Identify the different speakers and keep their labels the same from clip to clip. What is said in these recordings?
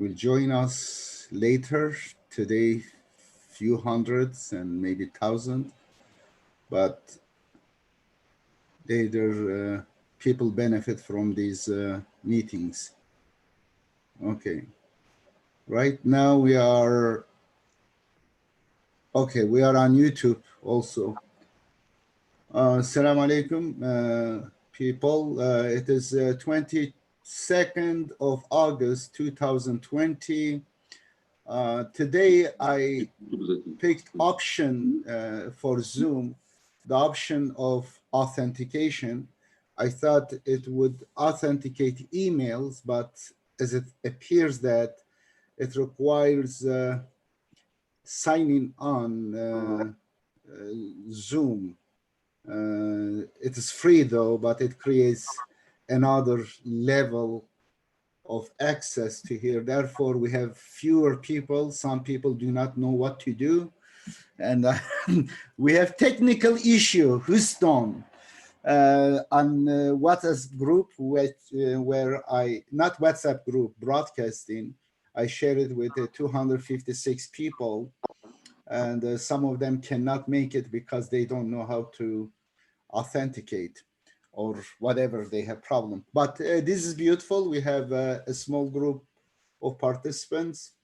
Speaker 1: will join us later today, few hundreds and maybe thousand, but either people benefit from these meetings. Okay, right now we are on YouTube also. Assalamu alaikum, people. It is 22nd of August 2020. Today I picked option for Zoom, the option of authentication. I thought it would authenticate emails, but as it appears that it requires signing on Zoom. It is free though, but it creates another level of access to here. Therefore, we have fewer people. Some people do not know what to do. And we have technical issue, Houston, on WhatsApp group, where not WhatsApp group, broadcasting, I shared it with 256 people. And some of them cannot make it because they don't know how to authenticate or whatever, they have problem. But this is beautiful. We have a small group of participants.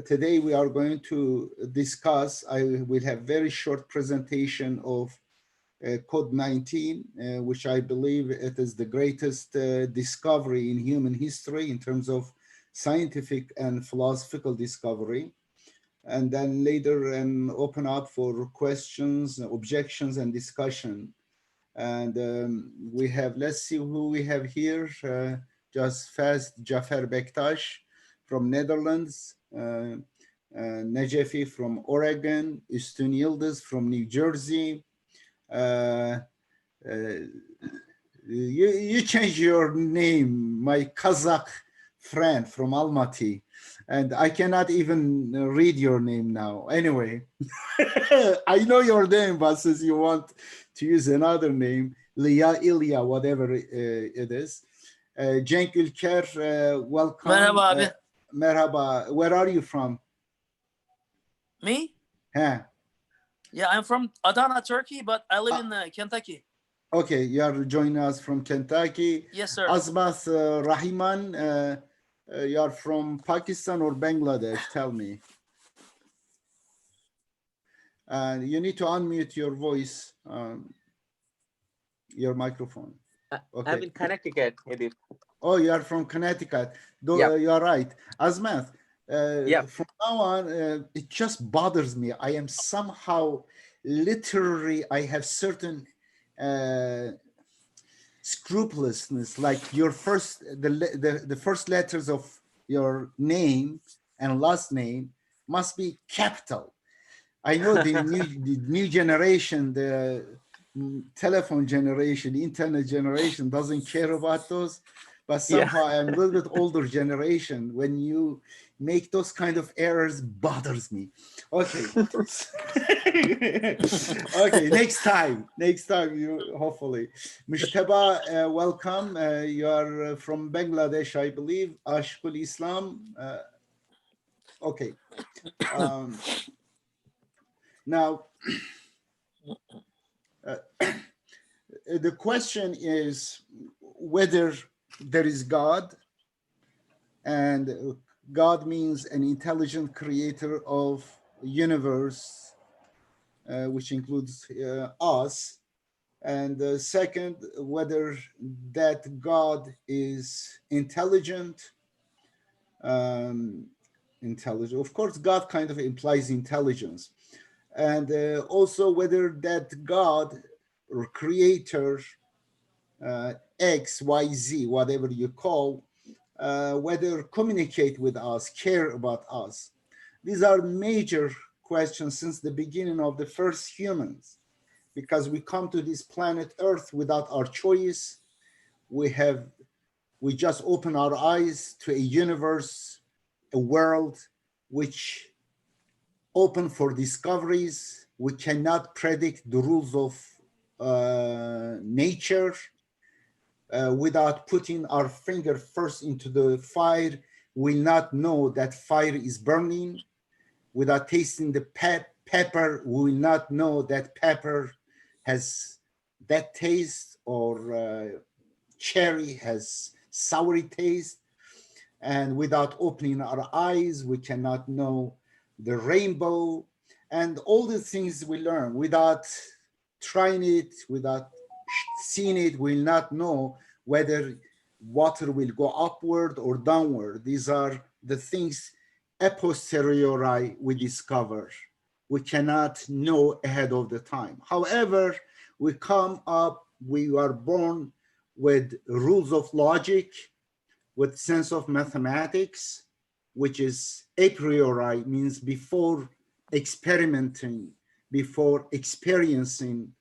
Speaker 1: Today we are going to discuss, I will have very short presentation of Code 19, which I believe it is the greatest discovery in human history in terms of scientific and philosophical discovery. And then later open up for questions, objections, and discussion. And we have, let's see who we have here. Just fast, Jafar Bektash from Netherlands, Najafi from Oregon, Üstün Yıldız from New Jersey. You change your name, my Kazakh friend from Almaty. And I cannot even read your name now. Anyway, I know your name, but since you want to use another name, Lia, Ilya, whatever it is. Cenk Ülker, welcome.
Speaker 2: Merhaba abi.
Speaker 1: Merhaba. Where are you from?
Speaker 2: Me?
Speaker 1: Huh?
Speaker 2: Yeah, I'm from Adana, Turkey, but I live in Kentucky.
Speaker 1: Okay, you are joining us from Kentucky.
Speaker 2: Yes, sir.
Speaker 1: Azmath Rahiman, you are from Pakistan or Bangladesh? Tell me. You need to unmute your voice, your microphone.
Speaker 3: Okay. I'm in Connecticut, Edip.
Speaker 1: Oh, you are from Connecticut. You are right. Azmath, from now on, it just bothers me. I am somehow literally, I have certain scrupulousness, like your first, the first letters of your name and last name must be capital. I know the new generation, the telephone generation, internet generation doesn't care about those, but somehow I'm a little bit older generation. When you make those kind of errors, bothers me. Okay. Okay, next time you hopefully. Mushtaba, welcome. You are from Bangladesh, I believe. Ashkul Islam. Okay. Now, the question is whether there is God, and God means an intelligent creator of universe, which includes us. And second, whether that God is intelligent. Of course, God kind of implies intelligence. And also whether that God or creator, X, Y, Z, whatever you call, whether communicate with us, care about us. These are major questions since the beginning of the first humans, because we come to this planet Earth without our choice. We just open our eyes to a universe, a world which open for discoveries. We cannot predict the rules of nature without putting our finger first into the fire. will not know that fire is burning. Without tasting the pepper, we will not know that pepper has that taste, or cherry has sour taste. And without opening our eyes, we cannot know the rainbow and all the things we learn. Without trying it, without seeing it, we'll not know whether water will go upward or downward. These are the things a posteriori we discover. We cannot know ahead of the time. However, we come up, we are born with rules of logic, with sense of mathematics, which is a priori, means before experimenting, before experiencing,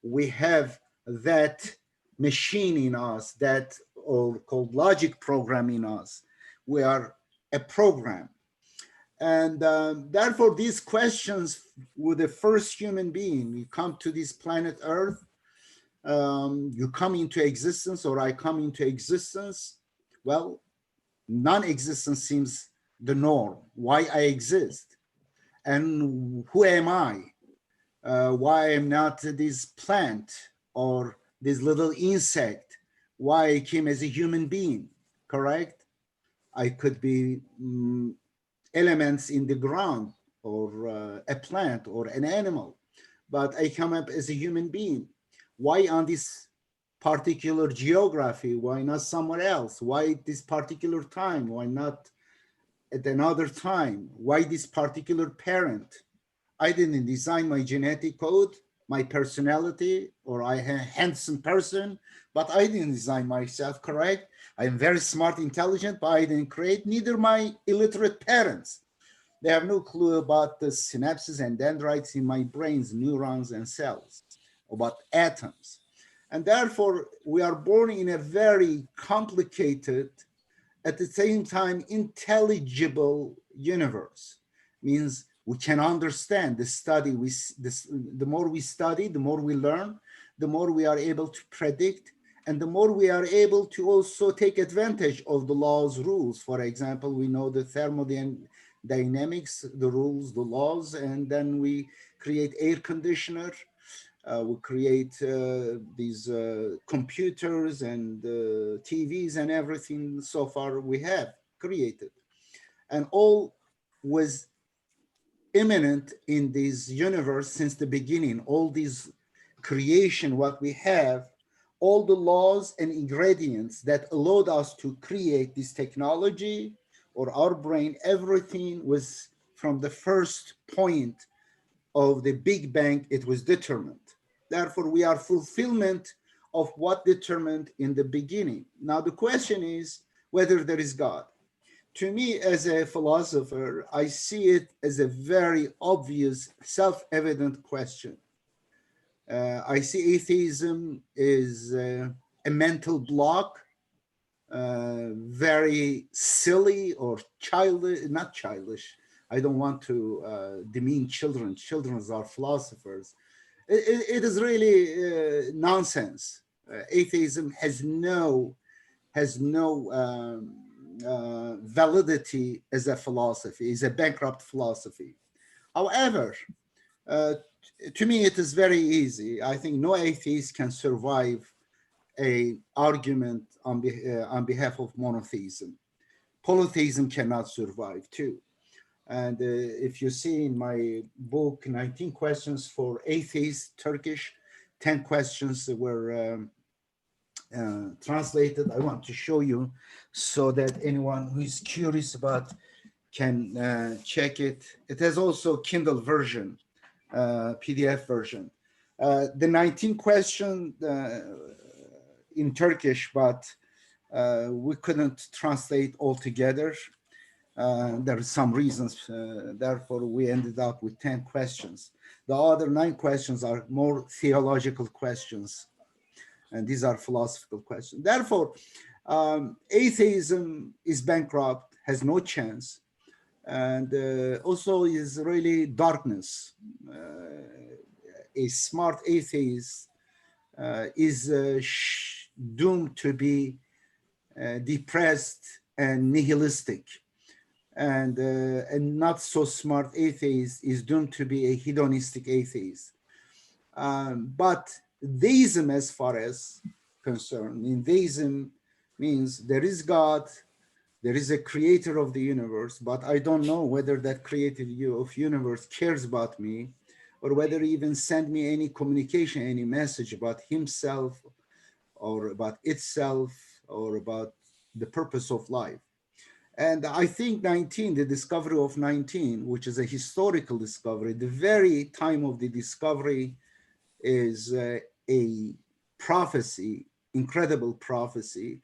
Speaker 1: we have that machine in us, that or called logic program in us. We are a program. And therefore, these questions with the first human being, you come to this planet Earth, you come into existence, or I come into existence. Well, non-existence seems the norm. Why I exist? And who am I? Why I'm not this plant or this little insect? Why I came as a human being, correct? I could be elements in the ground, or a plant or an animal, but I come up as a human being. Why on this particular geography? Why not somewhere else? Why this particular time? Why not at another time? Why this particular parent? I didn't design my genetic code, my personality, or I am a handsome person, but I didn't design myself, correct? I am very smart, intelligent, but I didn't create, neither my illiterate parents. They have no clue about the synapses and dendrites in my brains, neurons and cells, about atoms. And therefore, we are born in a very complicated, at the same time, intelligible universe. Means we can understand the study. The more we study, the more we learn, the more we are able to predict, and the more we are able to also take advantage of the laws, rules. For example, we know the thermodynamics, the rules, the laws, and then we create air conditioner. We create these computers and TVs and everything so far we have created. And all was imminent in this universe since the beginning. All these creation, what we have, all the laws and ingredients that allowed us to create this technology or our brain, everything was from the first point of the Big Bang, it was determined. Therefore, we are fulfillment of what determined in the beginning. Now, the question is whether there is God. To me, as a philosopher, I see it as a very obvious, self-evident question. I see atheism is a mental block, very silly or childish, not childish. I don't want to demean children. Children are philosophers. It is really nonsense. Atheism has no validity as a philosophy. It's a bankrupt philosophy. However, to me, it is very easy. I think no atheist can survive a argument on behalf of monotheism. Polytheism cannot survive too. And if you see in my book, 19 questions for atheists, Turkish, 10 questions were translated. I want to show you so that anyone who is curious about can check it. It has also Kindle version, PDF version. The 19 question in Turkish, but we couldn't translate all together. There are some reasons, therefore we ended up with 10 questions. The other 9 questions are more theological questions, and these are philosophical questions. Therefore, atheism is bankrupt, has no chance, and also is really darkness. A smart atheist is doomed to be depressed and nihilistic. and a not so smart atheist is doomed to be a hedonistic atheist. But theism, as far as concerned, in theism means there is God, there is a creator of the universe, but I don't know whether that creator of universe cares about me, or whether he even send me any communication, any message about himself or about itself or about the purpose of life. And I think 19, the discovery of 19, which is a historical discovery, the very time of the discovery is a prophecy, incredible prophecy.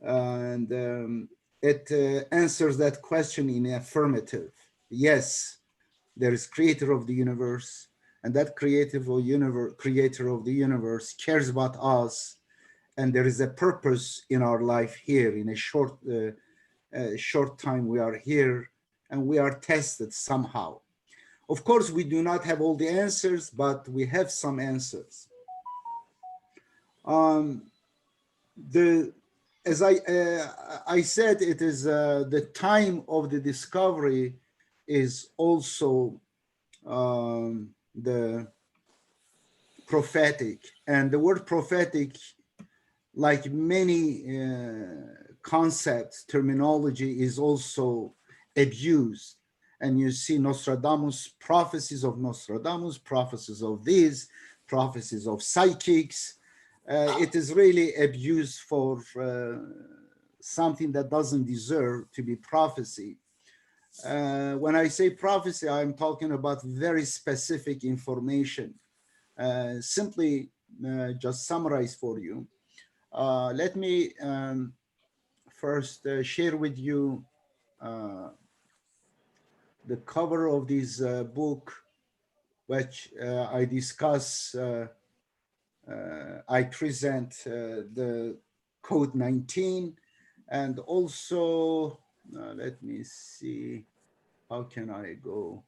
Speaker 1: And it answers that question in affirmative. Yes, there is creator of the universe, and that creator of the universe cares about us, and there is a purpose in our life here. In a short time we are here, and we are tested somehow. Of course, we do not have all the answers, but we have some answers. As I said, it is the time of the discovery is also the prophetic, and the word prophetic, like many concepts, terminology, is also abused. And you see Nostradamus, prophecies of Nostradamus, prophecies of these, prophecies of psychics. It is really abused for something that doesn't deserve to be prophecy. When I say prophecy, I'm talking about very specific information. Simply just summarize for you. Let me first share with you the cover of this book, which I discuss. I present the code 19, and also let me see, how can I go?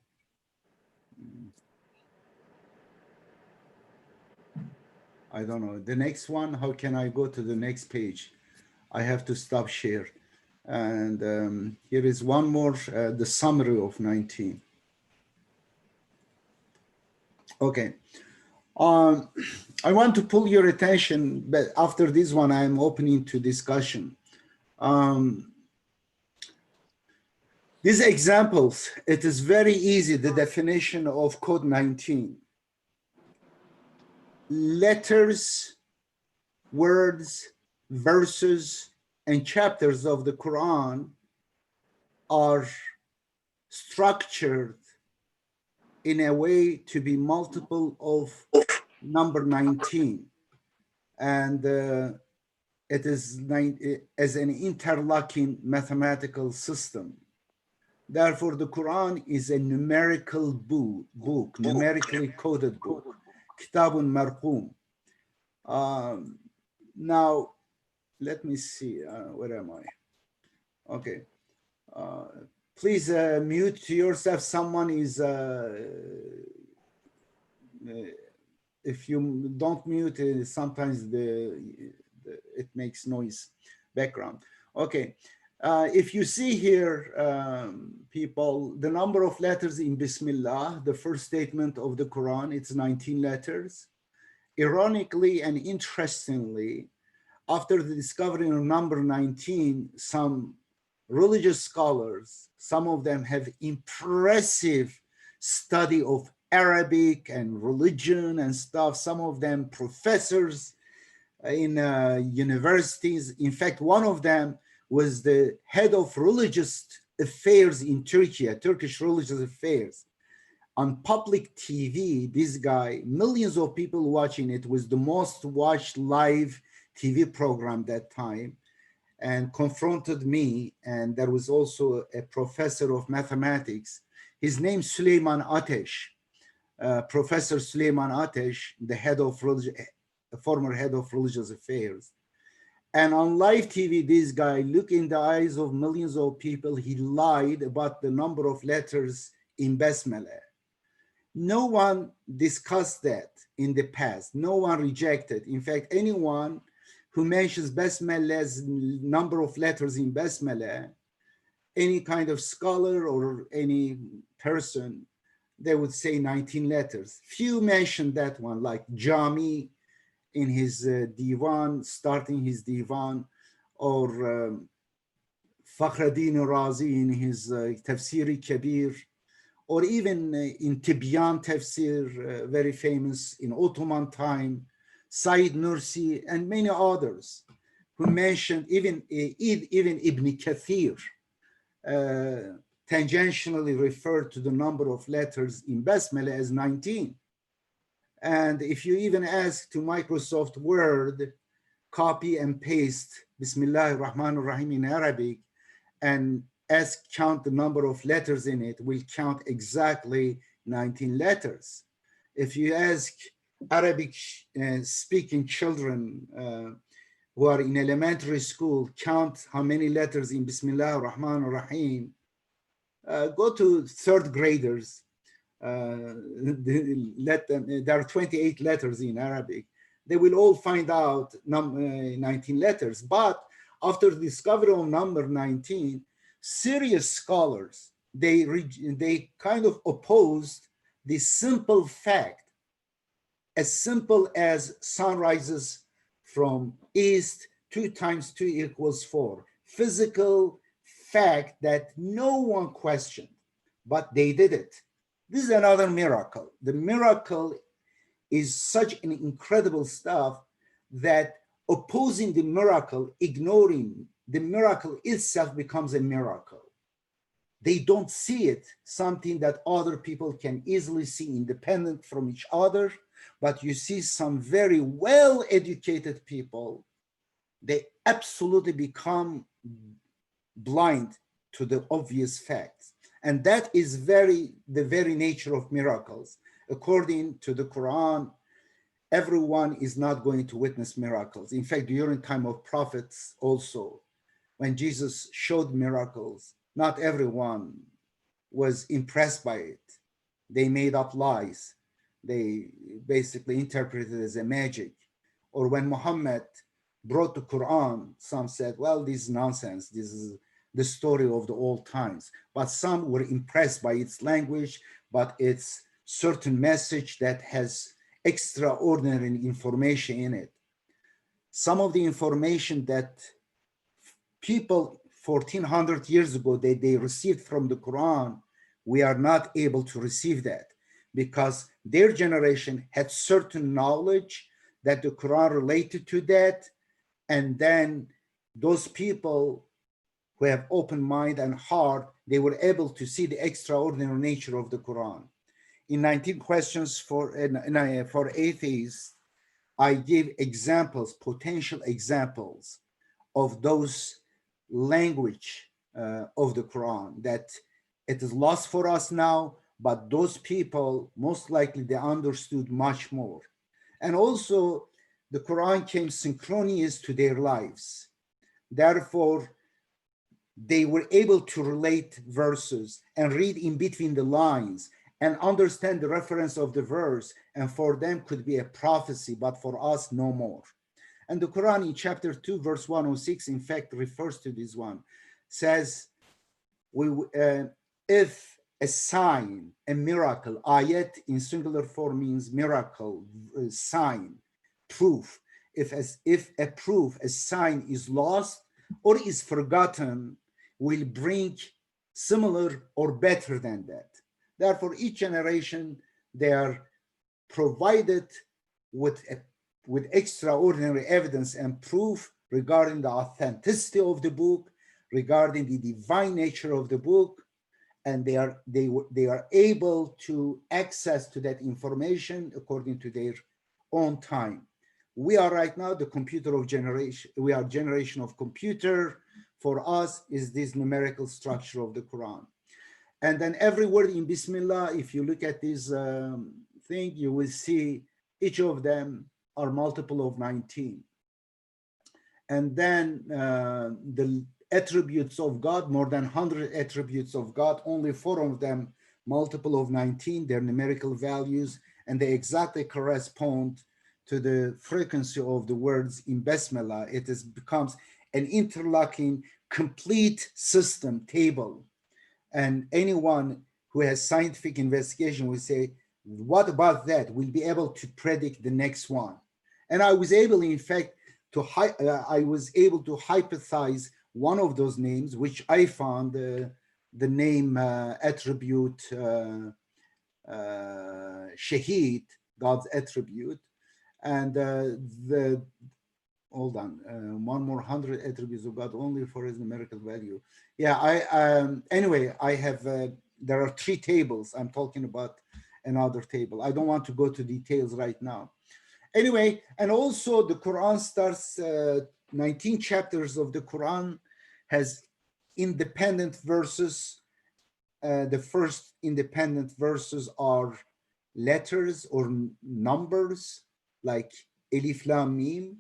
Speaker 1: I don't know, the next one, how can I go to the next page? I have to stop share. And here is one more, the summary of 19. Okay. I want to pull your attention, but after this one, I'm opening to discussion. These examples, it is very easy, the definition of code 19. Letters, words, verses, and chapters of the Quran are structured in a way to be multiple of number 19. And it is as an interlocking mathematical system. Therefore, the Quran is a numerical book, numerically coded book. Kitabun marqum. Now, let me see, where am I? Okay. Please mute yourself. Someone is, if you don't mute, sometimes it makes noise, background. Okay. If you see here, people, the number of letters in Bismillah, the first statement of the Quran, it's 19 letters. Ironically and interestingly, after the discovery of number 19, some religious scholars, some of them have impressive study of Arabic and religion and stuff, some of them professors in universities. In fact, one of them was the head of religious affairs in Turkey, Turkish religious affairs. On public TV, this guy, millions of people watching it, was the most watched live TV program that time, and confronted me. And there was also a professor of mathematics. His name Süleyman Ateş, Professor Süleyman Ateş, the head of former head of religious affairs. And on live TV, this guy, look in the eyes of millions of people, he lied about the number of letters in Basmala. No one discussed that in the past. No one rejected. In fact, anyone who mentions Basmala's number of letters in Basmala, any kind of scholar or any person, they would say 19 letters. Few mention that one, like Jami in his divan, starting his divan, or Fakhreddin Razi in his Tafsir Kabir, or even in Tibyan Tafsir, very famous in Ottoman time, Said Nursi, and many others who mentioned, even Ibn Kathir tangentially referred to the number of letters in Basmala as 19. And if you even ask to Microsoft Word, copy and paste Bismillah ar-Rahman ar-Rahim in Arabic and ask count the number of letters in it, will count exactly 19 letters. If you ask Arabic speaking children who are in elementary school, count how many letters in Bismillah ar-Rahman ar-Rahim, go to third graders, let them, there are 28 letters in Arabic. They will all find out 19 letters. But after the discovery of number 19, serious scholars, they kind of opposed the simple fact, as simple as sun rises from east, 2 times 2 equals 4. Physical fact that no one questioned, but they did it. This is another miracle. The miracle is such an incredible stuff that opposing the miracle, ignoring the miracle itself becomes a miracle. They don't see it, something that other people can easily see independent from each other, but you see some very well-educated people, they absolutely become blind to the obvious facts. And that is the very nature of miracles. According to the Quran, everyone is not going to witness miracles. In fact, during time of prophets also, when Jesus showed miracles, not everyone was impressed by it. They made up lies. They basically interpreted it as a magic. Or when Muhammad brought the Quran, some said, well, this is nonsense. This is the story of the old times. But some were impressed by its language, but its certain message that has extraordinary information in it. Some of the information that people 1400 years ago they received from the Quran, we are not able to receive that because their generation had certain knowledge that the Quran related to that. And then those people who have open mind and heart, they were able to see the extraordinary nature of the Quran. In 19 questions for atheists, I give examples, potential examples of those language of the Quran that it is lost for us now, but those people, most likely they understood much more. And also the Quran came synchronous to their lives. Therefore, they were able to relate verses and read in between the lines and understand the reference of the verse, and for them could be a prophecy, but for us no more. And the Quran in chapter 2, verse 106, in fact, refers to this one, says, if a sign, a miracle, ayat in singular form means miracle, sign, proof. If a proof, a sign is lost or is forgotten, will bring similar or better than that. Therefore, each generation, they are provided with extraordinary evidence and proof regarding the authenticity of the book, regarding the divine nature of the book, and they are able to access to that information according to their own time. We are right now the computer of generation. We are generation of computer. For us is this numerical structure of the Quran. And then every word in Bismillah, if you look at this thing, you will see each of them are multiple of 19. And then the attributes of God, more than 100 attributes of God, only 4 of them multiple of 19, they're numerical values, and they exactly correspond to the frequency of the words in Basmala. It becomes an interlocking complete system table. And anyone who has scientific investigation will say, what about that? We'll be able to predict the next one. And I was able, in fact, to hypothesize one of those names, which I found the name attribute Shahid, God's attribute, and hold on, one more 100 attributes of God only for his numerical value. Yeah, anyway, I have, there are 3 tables. I'm talking about another table. I don't want to go to details right now. Anyway, and also the Quran starts, 19 chapters of the Quran has independent verses. The first independent verses are letters or numbers like Alif Lam Mim,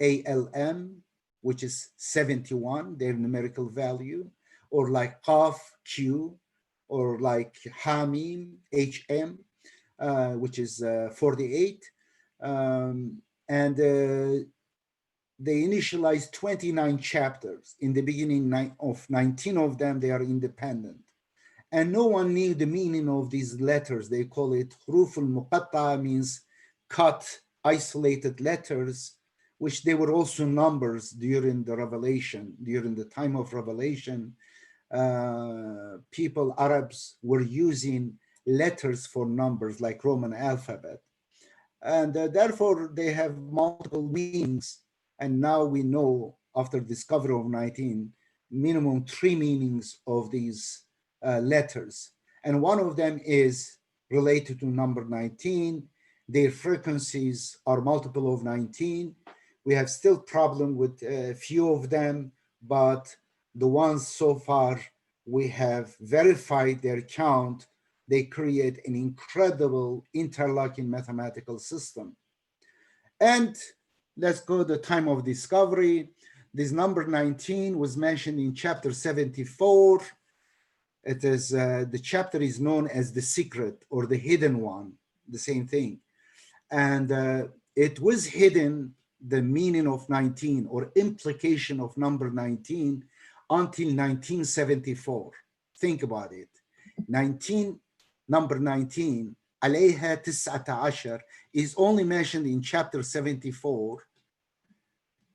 Speaker 1: ALM, which is 71, their numerical value, or like Qaf, Q, or like Hamim, HM, which is 48. And they initialized 29 chapters. In the beginning of 19 of them, they are independent. And no one knew the meaning of these letters. They call it huruf al-muqatta, means cut, isolated letters, which they were also numbers during the revelation. During the time of revelation, people, Arabs, were using letters for numbers like Roman alphabet. And therefore, they have multiple meanings. And now we know, after discovery of 19, minimum 3 meanings of these letters. And one of them is related to number 19. Their frequencies are multiple of 19. We have still problem with a few of them, but the ones so far we have verified their count. They create an incredible interlocking mathematical system. And let's go to the time of discovery. This number 19 was mentioned in chapter 74. It is, the chapter is known as the secret or the hidden one, the same thing. And it was hidden, the meaning of 19 or implication of number 19 until 1974. Think about it. Number 19, عليها 19, is only mentioned in chapter 74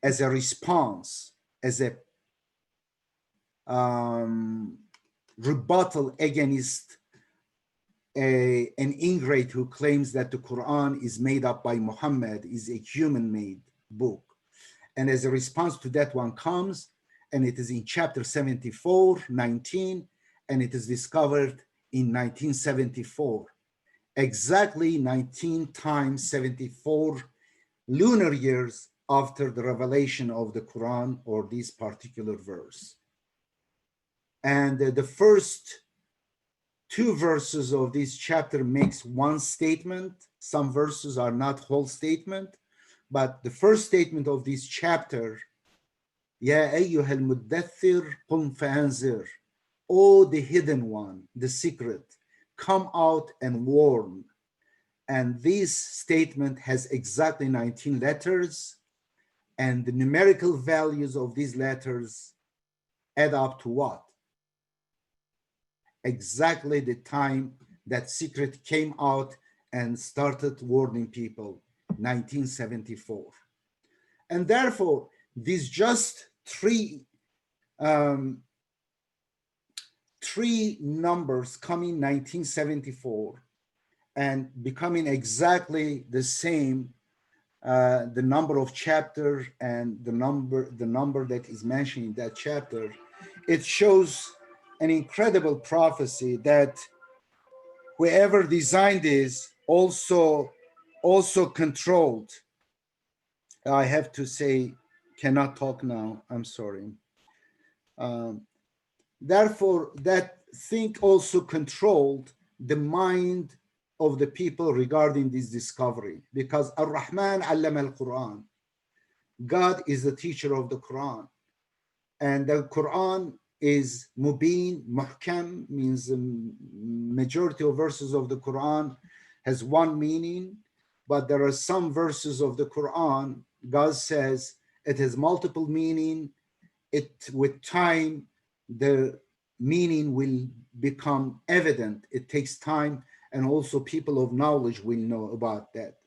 Speaker 1: as a response, as a rebuttal against an ingrate who claims that the Quran is made up by Muhammad, is a human-made book. And as a response to that one comes, and it is in chapter 74, 19, and it is discovered in 1974. Exactly 19 times 74 lunar years after the revelation of the Quran or this particular verse. And the first 2 verses of this chapter makes one statement. Some verses are not whole statement, but the first statement of this chapter, Ya ayyuhal muddathir qum fa'anzir, O the hidden one, the secret, come out and warn. And this statement has exactly 19 letters, and the numerical values of these letters add up to what? Exactly the time that secret came out and started warning people, 1974. And therefore, these just three numbers coming 1974 and becoming exactly the same, the number of chapter and the number that is mentioned in that chapter, it shows an incredible prophecy that whoever designed this also controlled. I have to say, cannot talk now, I'm sorry. Therefore, that thing also controlled the mind of the people regarding this discovery, because Ar-Rahman allama al-Quran. God is the teacher of the Quran. And the Quran is mubin, muhkam, means the majority of verses of the Quran has one meaning, but there are some verses of the Quran, God says it has multiple meaning, with time, the meaning will become evident. It takes time, and also people of knowledge will know about that.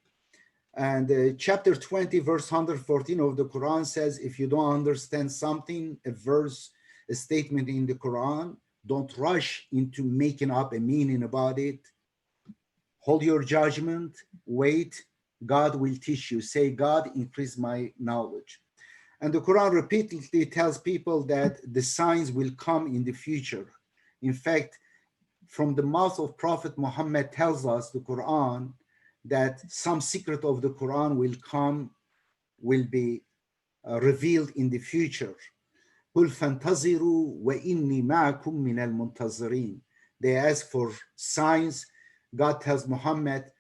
Speaker 1: And chapter 20, verse 114 of the Quran says, if you don't understand something, a verse, a statement in the Quran, don't rush into making up a meaning about it. Hold your judgment, wait, God will teach you. Say, God, increase my knowledge. And the Quran repeatedly tells people that the signs will come in the future. In fact, from the mouth of Prophet Muhammad tells us, the Quran, that some secret of the Quran will be revealed in the future. قُلْ فَانْتَظِرُوا وَإِنِّي مَعَكُمْ مِنَ الْمُنْتَظِرِينَ. They ask for signs. God tells Muhammad,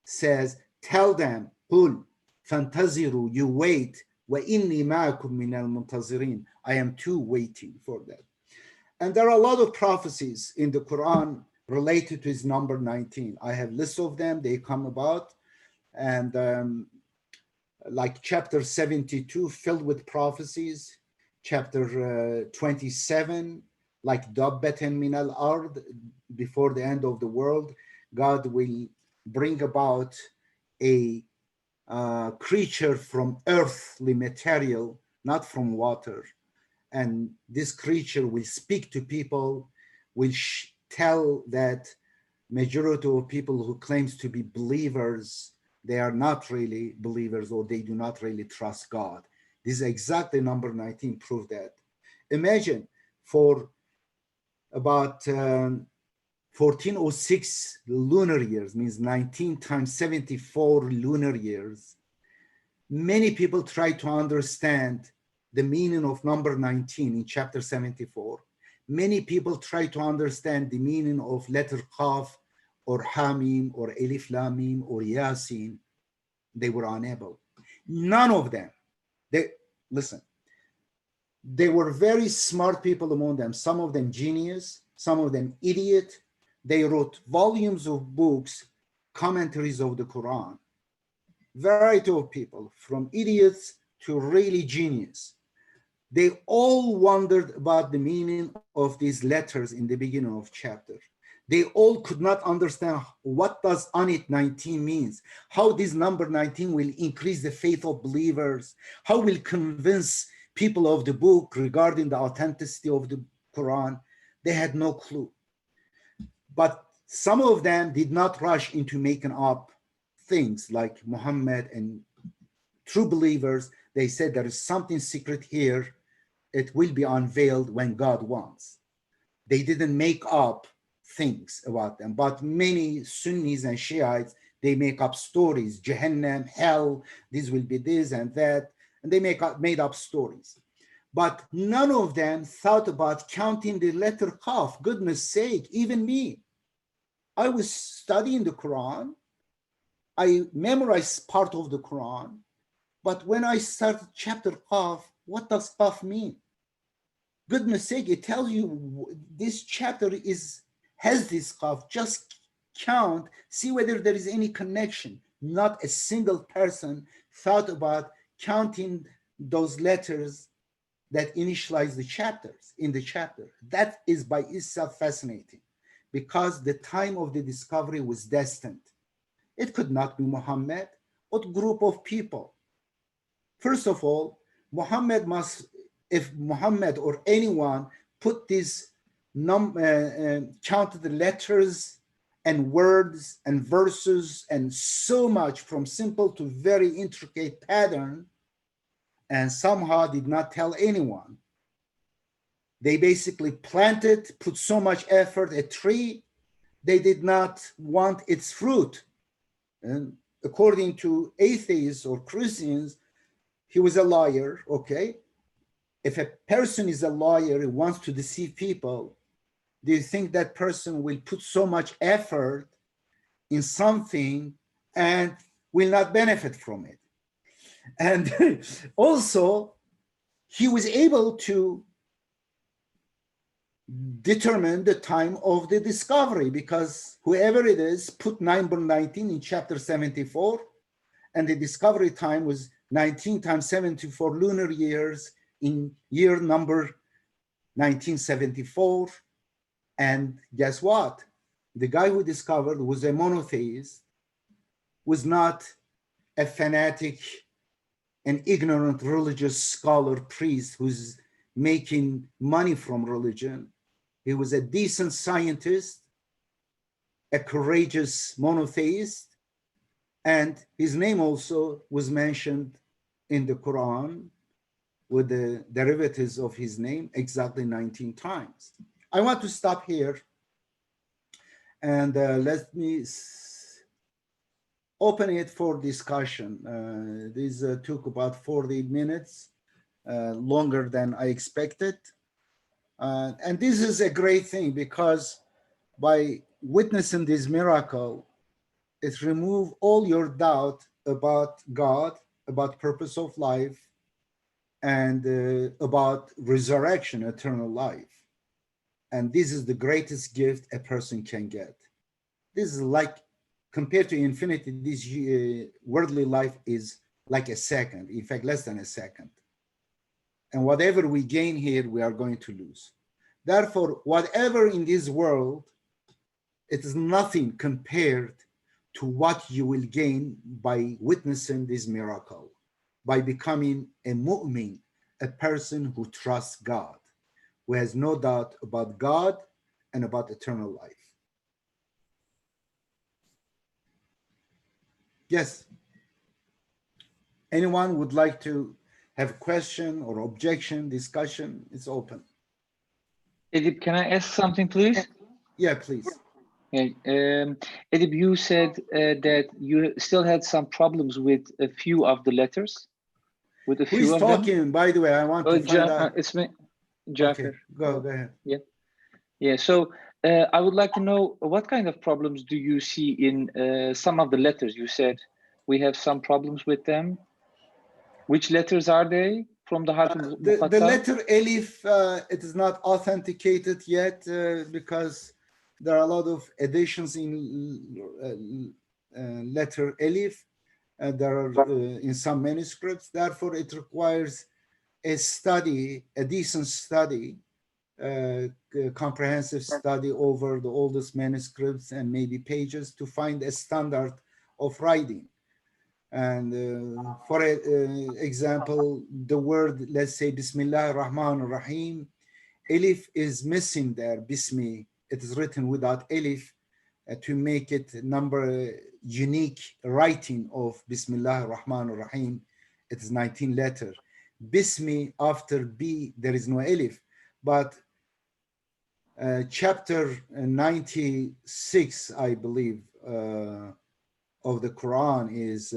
Speaker 1: says, tell them, قُلْ فَانْتَظِرُوا, you wait, وَإِنِّي مَعَكُمْ مِنَ الْمُنْتَظِرِينَ. I am too waiting for that. And there are a lot of prophecies in the Quran related to his number 19. I have lists of them, they come about. And like chapter 72, filled with prophecies. Chapter 27, like Dabbatan min al-ard, before the end of the world, God will bring about a creature from earthly material, not from water. And this creature will speak to people, will tell that majority of people who claims to be believers, they are not really believers, or they do not really trust God. This is exactly number 19 prove that. Imagine for about 1406 lunar years, means 19 times 74 lunar years, many people try to understand the meaning of number 19 in chapter 74. Many people try to understand the meaning of letter Qaf or Hamim or Elif Lamim or Yasin. They were unable. None of them. Listen, they were very smart people among them, some of them genius, some of them idiot. They wrote volumes of books, commentaries of the Quran. Variety of people, from idiots to really genius. They all wondered about the meaning of these letters in the beginning of chapter. They all could not understand what does Unit 19 means, how this number 19 will increase the faith of believers, how will convince people of the book regarding the authenticity of the Quran. They had no clue. But some of them did not rush into making up things like Muhammad and true believers. They said there is something secret here. It will be unveiled when God wants. They didn't make up things about them, but many Sunnis and Shiites, they make up stories, Jahannam, hell, this will be this and that, and they made up stories. But none of them thought about counting the letter Qaf. Goodness sake, even me. I was studying the Quran. I memorized part of the Quran, but when I started chapter Qaf, what does Qaf mean? Goodness sake, it tells you this chapter has this Qaf. Just count, see whether there is any connection. Not a single person thought about counting those letters that initialize the chapters in the chapter. That is by itself fascinating, because the time of the discovery was destined. It could not be Muhammad or group of people. First of all, if Muhammad or anyone put this counted the letters and words and verses and so much from simple to very intricate pattern, and somehow did not tell anyone. They basically planted, put so much effort, a tree, they did not want its fruit. And according to atheists or Christians, he was a liar, okay? If a person is a liar, he wants to deceive people, do you think that person will put so much effort in something and will not benefit from it? And also, he was able to determine the time of the discovery, because whoever it is put number 19 in chapter 74, and the discovery time was 19 times 74 lunar years in year number 1974. And guess what? The guy who discovered was a monotheist, was not a fanatic, an ignorant religious scholar priest who's making money from religion. He was a decent scientist, a courageous monotheist, and his name also was mentioned in the Quran with the derivatives of his name exactly 19 times. I want to stop here and let me open it for discussion. This took about 40 minutes, longer than I expected. And this is a great thing because by witnessing this miracle, it removes all your doubt about God, about purpose of life, and about resurrection, eternal life. And this is the greatest gift a person can get. This is like, compared to infinity, this worldly life is like a second, in fact, less than a second. And whatever we gain here, we are going to lose. Therefore, whatever in this world, it is nothing compared to what you will gain by witnessing this miracle, by becoming a mu'min, a person who trusts God, who has no doubt about God and about eternal life. Yes. Anyone would like to have a question or objection, discussion? It's open.
Speaker 4: Edip, can I ask something, please?
Speaker 1: Yeah, please.
Speaker 4: Okay. Edip, you said that you still had some problems with a few of the letters. With a few
Speaker 1: Who is
Speaker 4: of
Speaker 1: talking?
Speaker 4: them?
Speaker 1: By the way, I want to find out.
Speaker 4: It's me, Jaffer.
Speaker 1: Okay, go ahead.
Speaker 4: Yeah. Yeah. So I would like to know what kind of problems do you see in some of the letters? You said we have some problems with them. Which letters are they from the Harf
Speaker 1: The letter Elif, it is not authenticated yet because there are a lot of additions in letter Elif. There are in some manuscripts. Therefore, it requires a study, a decent study, comprehensive study over the oldest manuscripts and maybe pages to find a standard of writing. And for example, the word, let's say, Bismillah ar-Rahman ar-Rahim, Elif is missing there, Bismi. It is written without Elif to make it unique writing of Bismillah ar-Rahman ar-Rahim. It is 19 letters. Bismi, after B, there is no Elif. But chapter 96, I believe, of the Quran is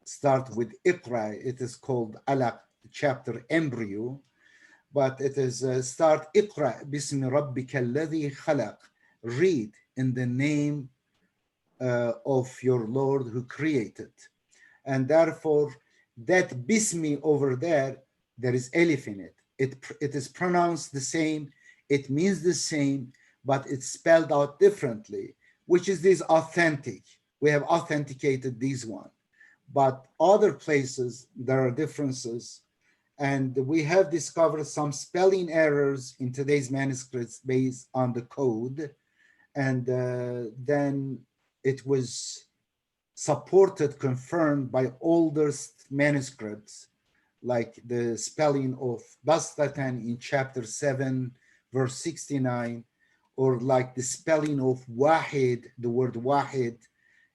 Speaker 1: start with Iqra. It is called Alaq, chapter embryo, but it is start Iqra bismi rabbika alladhi khalaq. Read in the name of your Lord who created. And therefore, that bismi over there is elif in it. It is pronounced the same, it means the same, but it's spelled out differently, which is this authentic. We have authenticated this one, but other places there are differences, and we have discovered some spelling errors in today's manuscripts based on the code, and then it was supported, confirmed by oldest manuscripts, like the spelling of Bastatan in chapter 7, verse 69, or like the spelling of Wahid, the word Wahid,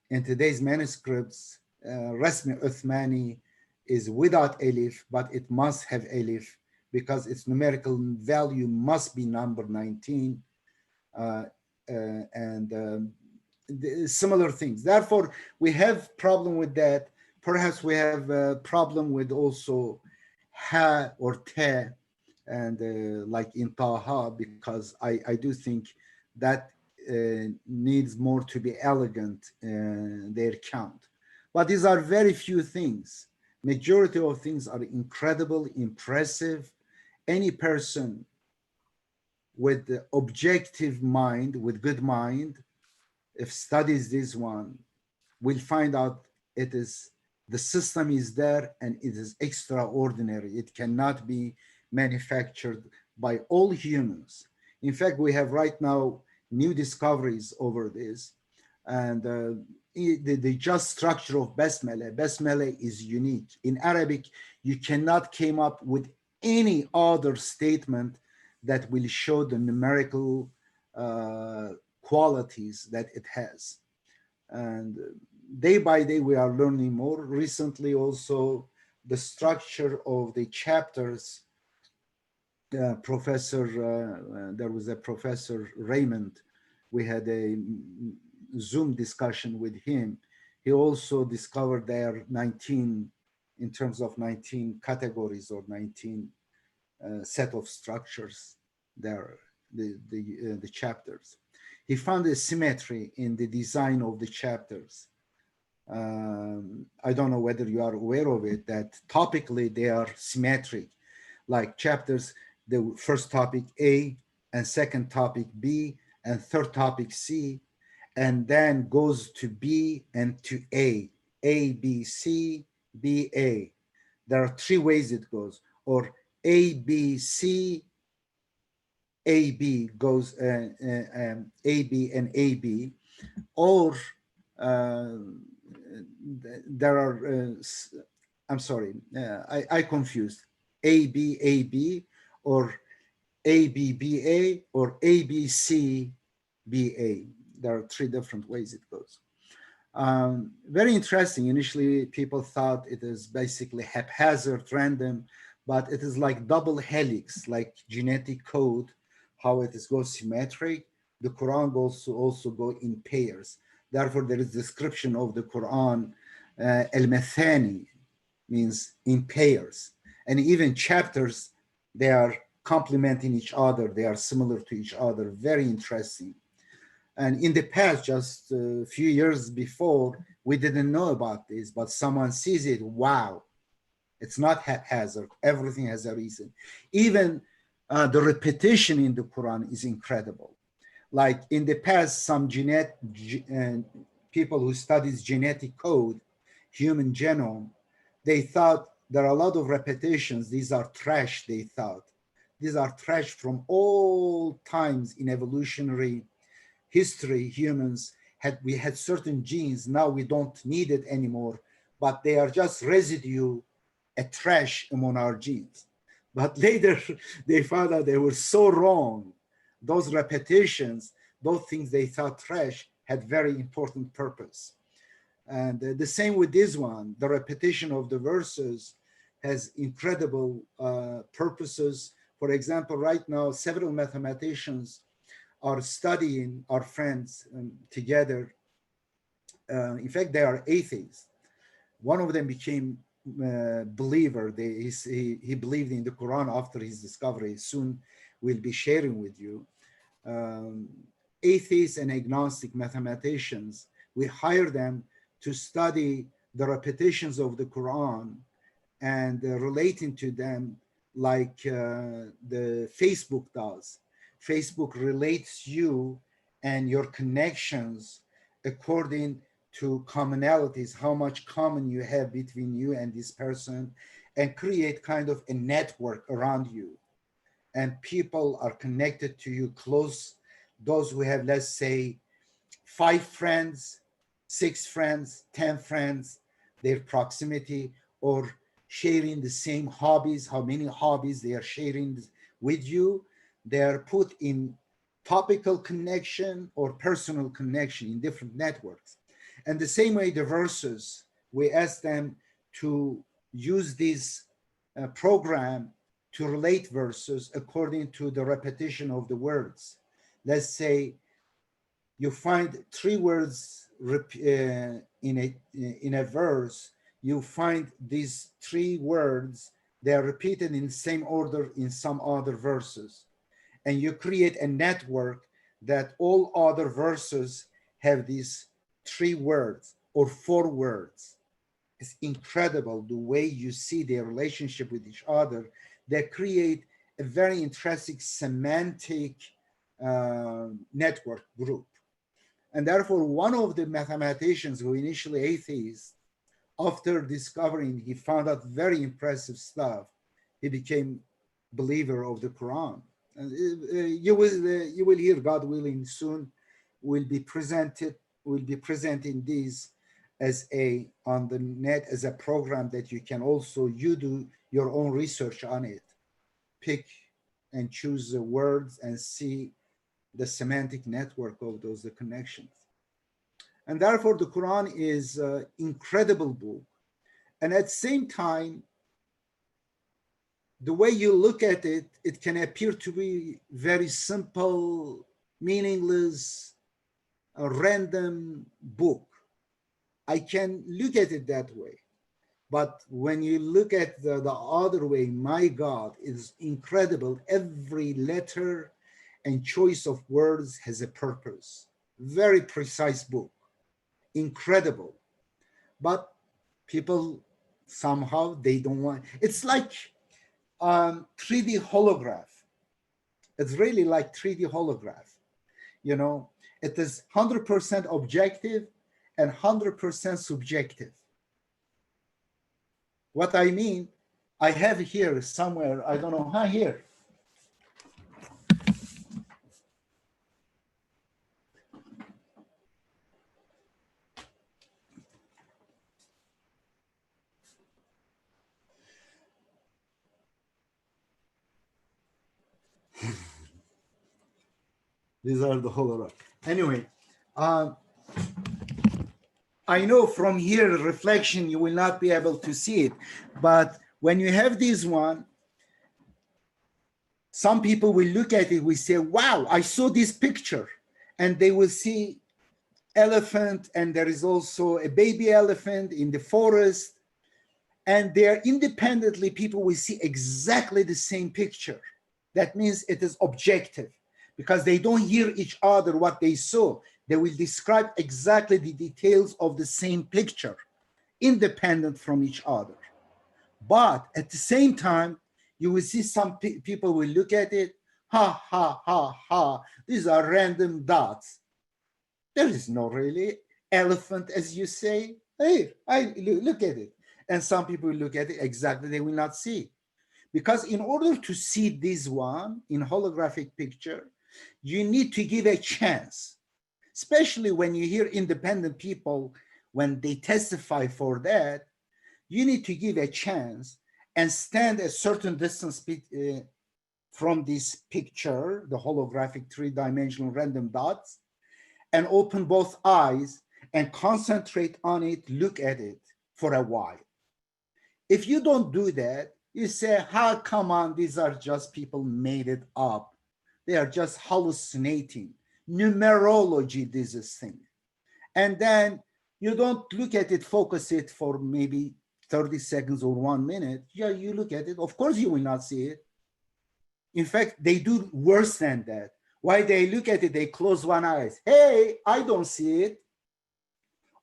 Speaker 1: in today's manuscripts, Rasmi Uthmani is without Elif, but it must have Elif because its numerical value must be number 19, similar things. Therefore, we have problem with that. Perhaps we have a problem with also Ha or Te, and like in Taha, because I do think that needs more to be elegant in their count. But these are very few things. Majority of things are incredible, impressive. Any person with the objective mind, with good mind, if studies this one, will find out it is The system is there and it is extraordinary. It cannot be manufactured by all humans. In fact, we have right now new discoveries over this. And the just structure of basmala is unique. In Arabic, you cannot came up with any other statement that will show the numerical qualities that it has. And day by day, we are learning more. Recently, also, the structure of the chapters, there was a Professor Raymond, we had a Zoom discussion with him. He also discovered there are 19, in terms of 19 categories or 19 set of structures there, the chapters. He found a symmetry in the design of the chapters. I don't know whether you are aware of it, that topically they are symmetric, like chapters, the first topic A and second topic B and third topic C, and then goes to B and to A, B, C, B, A. There are three ways it goes, or A, B, C, A, B goes A, B, and A, B, or there are, I'm sorry, I confused, A, B, or A, B, or A, B, C, B, A. There are three different ways it goes. Very interesting. Initially, people thought it is basically haphazard, random, but it is like double helix, like genetic code, how it is goes symmetric. The Quran goes to also go in pairs. Therefore, there is description of the Quran, al-mathani, means in pairs. And even chapters, they are complementing each other. They are similar to each other. Very interesting. And in the past, just a few years before, we didn't know about this, but someone sees it, wow, it's not haphazard. Everything has a reason. Even the repetition in the Quran is incredible. Like in the past, some people who studies genetic code, human genome, they thought there are a lot of repetitions. These are trash, they thought. These are trash from all times in evolutionary history. Humans we had certain genes, now we don't need it anymore, but they are just residue, a trash among our genes. But later they found out they were so wrong. Those repetitions, those things they thought trash, had very important purpose. And the same with this one, the repetition of the verses has incredible purposes. For example, right now, several mathematicians are studying, our friends together. In fact, they are atheists. One of them became believer. He believed in the Quran after his discovery. Soon we'll be sharing with you. Atheists and agnostic mathematicians, we hire them to study the repetitions of the Quran and relating to them like the Facebook does. Facebook relates you and your connections according to commonalities, how much common you have between you and this person, and create kind of a network around you. And people are connected to you close. Those who have, let's say, 5 friends, 6 friends, 10 friends, their proximity, or sharing the same hobbies, how many hobbies they are sharing with you. They are put in topical connection or personal connection in different networks. And the same way the verses, we ask them to use this program to relate verses according to the repetition of the words. Let's say you find 3 words in a verse, you find these 3 words, they are repeated in the same order in some other verses. And you create a network that all other verses have these 3 words or 4 words. It's incredible the way you see their relationship with each other. They create a very interesting semantic network group. And therefore, one of the mathematicians who initially atheist after discovering, he found out very impressive stuff. He became believer of the Quran. And you will hear, God willing, soon will be presenting these as on the net as a program that you can also, you do your own research on it, pick and choose the words and see the semantic network of those connections. And therefore the Quran is an incredible book. And at the same time, the way you look at it, it can appear to be very simple, meaningless, a random book. I can look at it that way. But when you look at the other way, my God, is incredible. Every letter and choice of words has a purpose. Very precise book. Incredible. But people somehow, they don't want, it's like 3D holograph. It's really like 3D holograph. You know, it is 100% objective and 100% subjective. What I mean, I have here somewhere, I don't know, here. These are the holograph. Anyway, I know from here, reflection, you will not be able to see it. But when you have this one, some people will look at it, will say, wow, I saw this picture. And they will see elephant, and there is also a baby elephant in the forest. And they're independently, people will see exactly the same picture. That means it is objective, because they don't hear each other what they saw. They will describe exactly the details of the same picture, independent from each other. But at the same time, you will see some people will look at it, ha, ha, ha, ha. These are random dots. There is no really elephant, as you say. Hey, look at it. And some people will look at it exactly, they will not see. Because in order to see this one in holographic picture, you need to give a chance, especially when you hear independent people, when they testify for that, you need to give a chance and stand a certain distance from this picture, the holographic three-dimensional random dots, and open both eyes and concentrate on it, look at it for a while. If you don't do that, you say, how come on, these are just people made it up. They are just hallucinating. Numerology, this is thing. And then you don't look at it, focus it for maybe 30 seconds or 1 minute. Yeah, you look at it. Of course, you will not see it. In fact, they do worse than that. Why they look at it, they close one eye. Hey, I don't see it.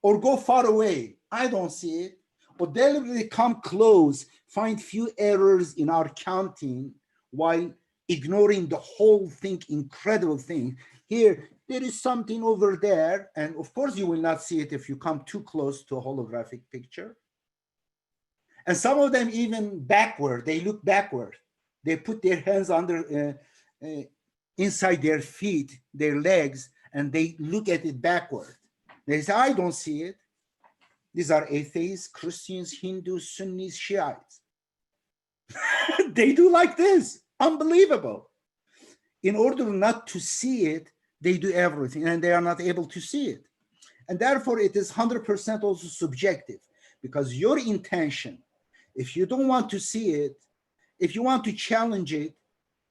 Speaker 1: Or go far away. I don't see it. Or deliberately come close, find few errors in our counting while ignoring the whole thing, incredible thing. Here, there is something over there. And of course, you will not see it if you come too close to a holographic picture. And some of them even backward, they look backward. They put their hands under, inside their feet, their legs, and they look at it backward. They say, I don't see it. These are atheists, Christians, Hindus, Sunnis, Shiites. They do like this, unbelievable. In order not to see it, they do everything, and they are not able to see it. And therefore, it is 100% also subjective, because your intention, if you don't want to see it, if you want to challenge it,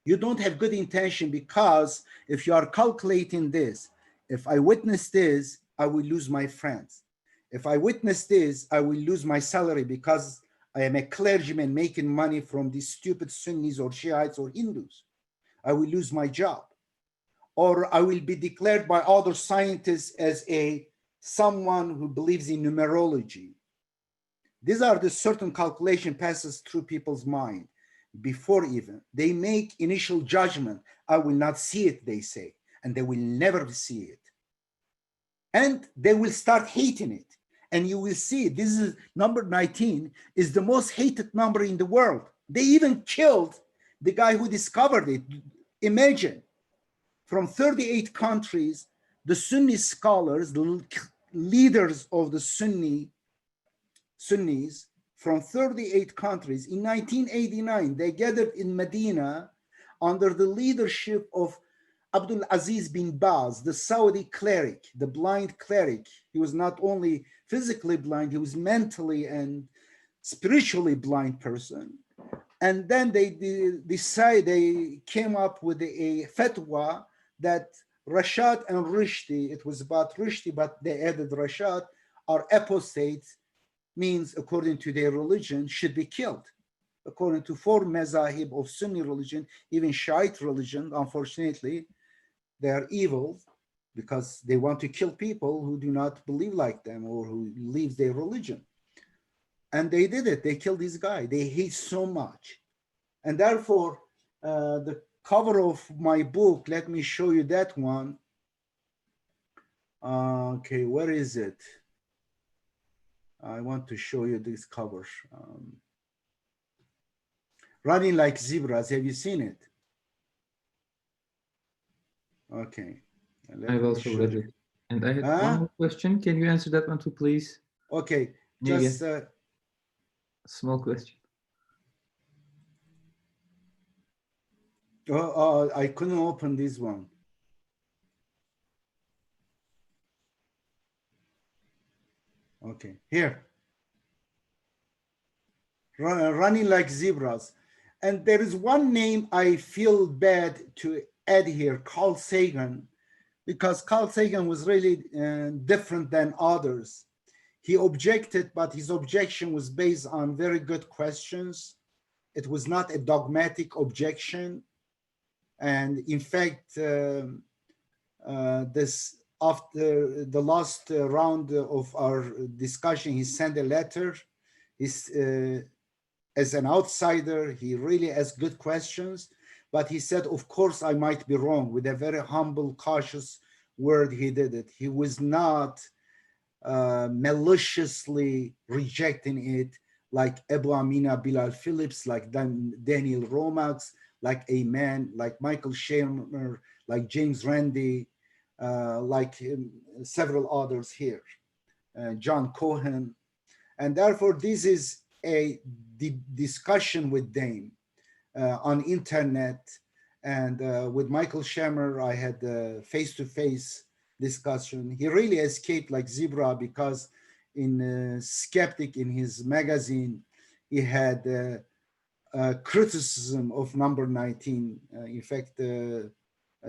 Speaker 1: you don't have good intention, because if you are calculating this, if I witness this, I will lose my friends. If I witness this, I will lose my salary because I am a clergyman making money from these stupid Sunnis or Shiites or Hindus. I will lose my job. Or I will be declared by other scientists as someone who believes in numerology. These are the certain calculation passes through people's mind before even. They make initial judgment. I will not see it, they say, and they will never see it. And they will start hating it. And you will see this is number 19 is the most hated number in the world. They even killed the guy who discovered it. Imagine, from 38 countries, the Sunni scholars, the leaders of the Sunnis from 38 countries in 1989, they gathered in Medina under the leadership of Abdul Aziz bin Baz, the Saudi cleric, the blind cleric. He was not only physically blind, he was mentally and spiritually blind person. And then they came up with a fatwa that Rashad and Rushdie, it was about Rushdie, but they added Rashad, are apostates, means according to their religion, should be killed. According to 4 mazahib of Sunni religion, even Shiite religion, unfortunately, they are evil because they want to kill people who do not believe like them or who leave their religion. And they did it. They killed this guy. They hate so much. And therefore, the cover of my book, let me show you that one. Okay, where is it? I want to show you this cover. Running Like Zebras. Have you seen it? Okay.
Speaker 5: I've also read it. And I had one more question. Can you answer that one too, please?
Speaker 1: Okay,
Speaker 5: Maybe
Speaker 1: just
Speaker 5: a small question.
Speaker 1: I couldn't open this one. Okay, here. Running Like Zebras. And there is one name I feel bad to add here, Carl Sagan, because Carl Sagan was really different than others. He objected, but his objection was based on very good questions. It was not a dogmatic objection. And in fact, this after the last round of our discussion, he sent a letter. As an outsider, he really asked good questions, but he said, of course, I might be wrong. With a very humble, cautious word, he did it. He was not maliciously rejecting it like Abu Amina Bilal Phillips, like Daniel Romax, like Amen, like Michael Shermer, like James Randi, like several others here, John Cohen. And therefore, this is a discussion with them on internet. And with Michael Shermer, I had a face-to-face discussion. He really escaped like zebra because in Skeptic, in his magazine, he had criticism of number 19. In fact,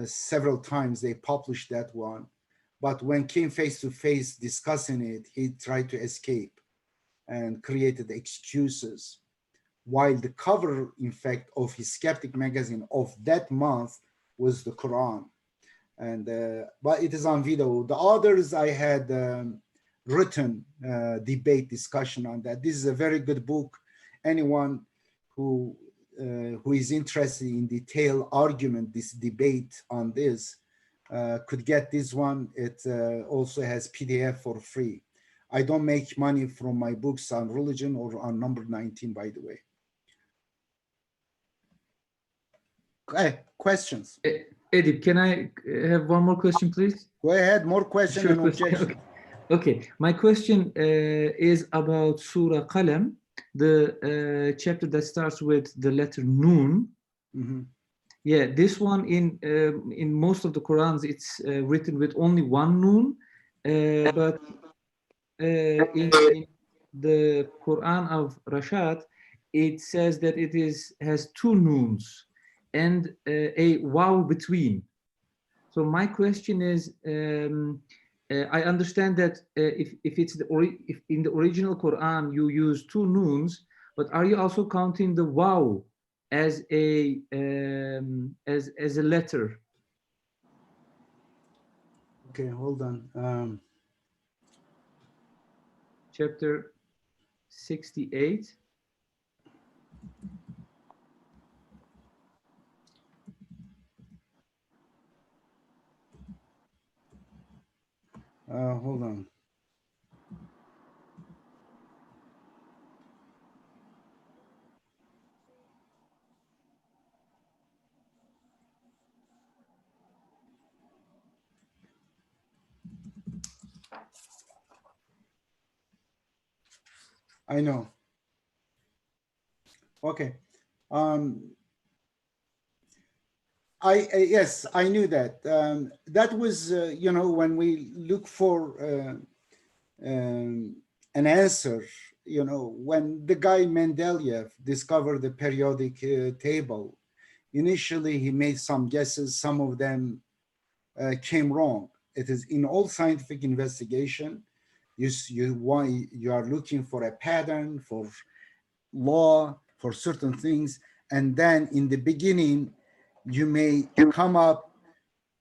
Speaker 1: several times they published that one. But when came face-to-face discussing it, he tried to escape and created excuses. While the cover, in fact, of his Skeptic magazine of that month was the Quran. And but it is on video. The others I had written debate discussion on that. This is a very good book. Anyone who is interested in detailed argument, this debate on this, could get this one. It also has PDF for free. I don't make money from my books on religion or on number 19, by the way. Okay, questions?
Speaker 5: Edip, can I have one more question, please?
Speaker 1: Go ahead, more question and objection.
Speaker 5: Okay, my question is about Surah Qalam, the chapter that starts with the letter Nun.
Speaker 1: Mm-hmm.
Speaker 5: Yeah, this one in most of the Qurans, it's written with only one Nun, but in the Quran of Rashad, it says that it has two Nuns and a waw between. So my question is, I understand that if in the original Quran you use two Nuns, but are you also counting the waw as a letter?
Speaker 1: Okay, hold on.
Speaker 5: Chapter 68.
Speaker 1: Hold on. I know. Okay. Yes, I knew that. That was, you know, when we look for an answer, you know, when the guy Mendeleev discovered the periodic table, initially he made some guesses, some of them came wrong. It is in all scientific investigation, you are looking for a pattern, for law, for certain things, and then in the beginning, you may come up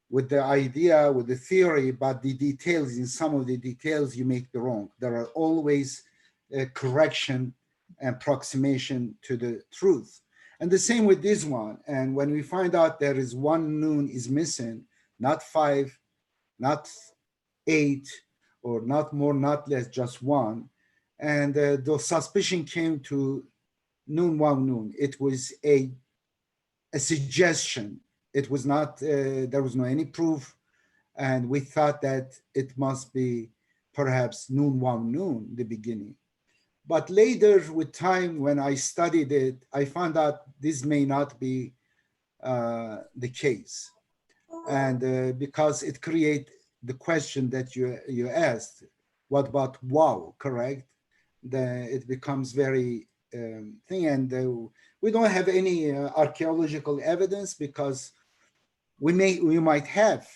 Speaker 1: with the idea, with the theory, but the details, in some of the details, you make the wrong. There are always a correction and approximation to the truth. And the same with this one. And when we find out there is one noon is missing, not 5, not 8, or not more, not less, just 1. And the suspicion came to noon, 1 noon. It was a suggestion. It was not, there was no any proof. And we thought that it must be perhaps noon, 1 noon, the beginning. But later with time, when I studied it, I found out this may not be the case. And because it creates the question that you asked, what about wow, correct? It becomes very thing, and we don't have any archaeological evidence, because we might have,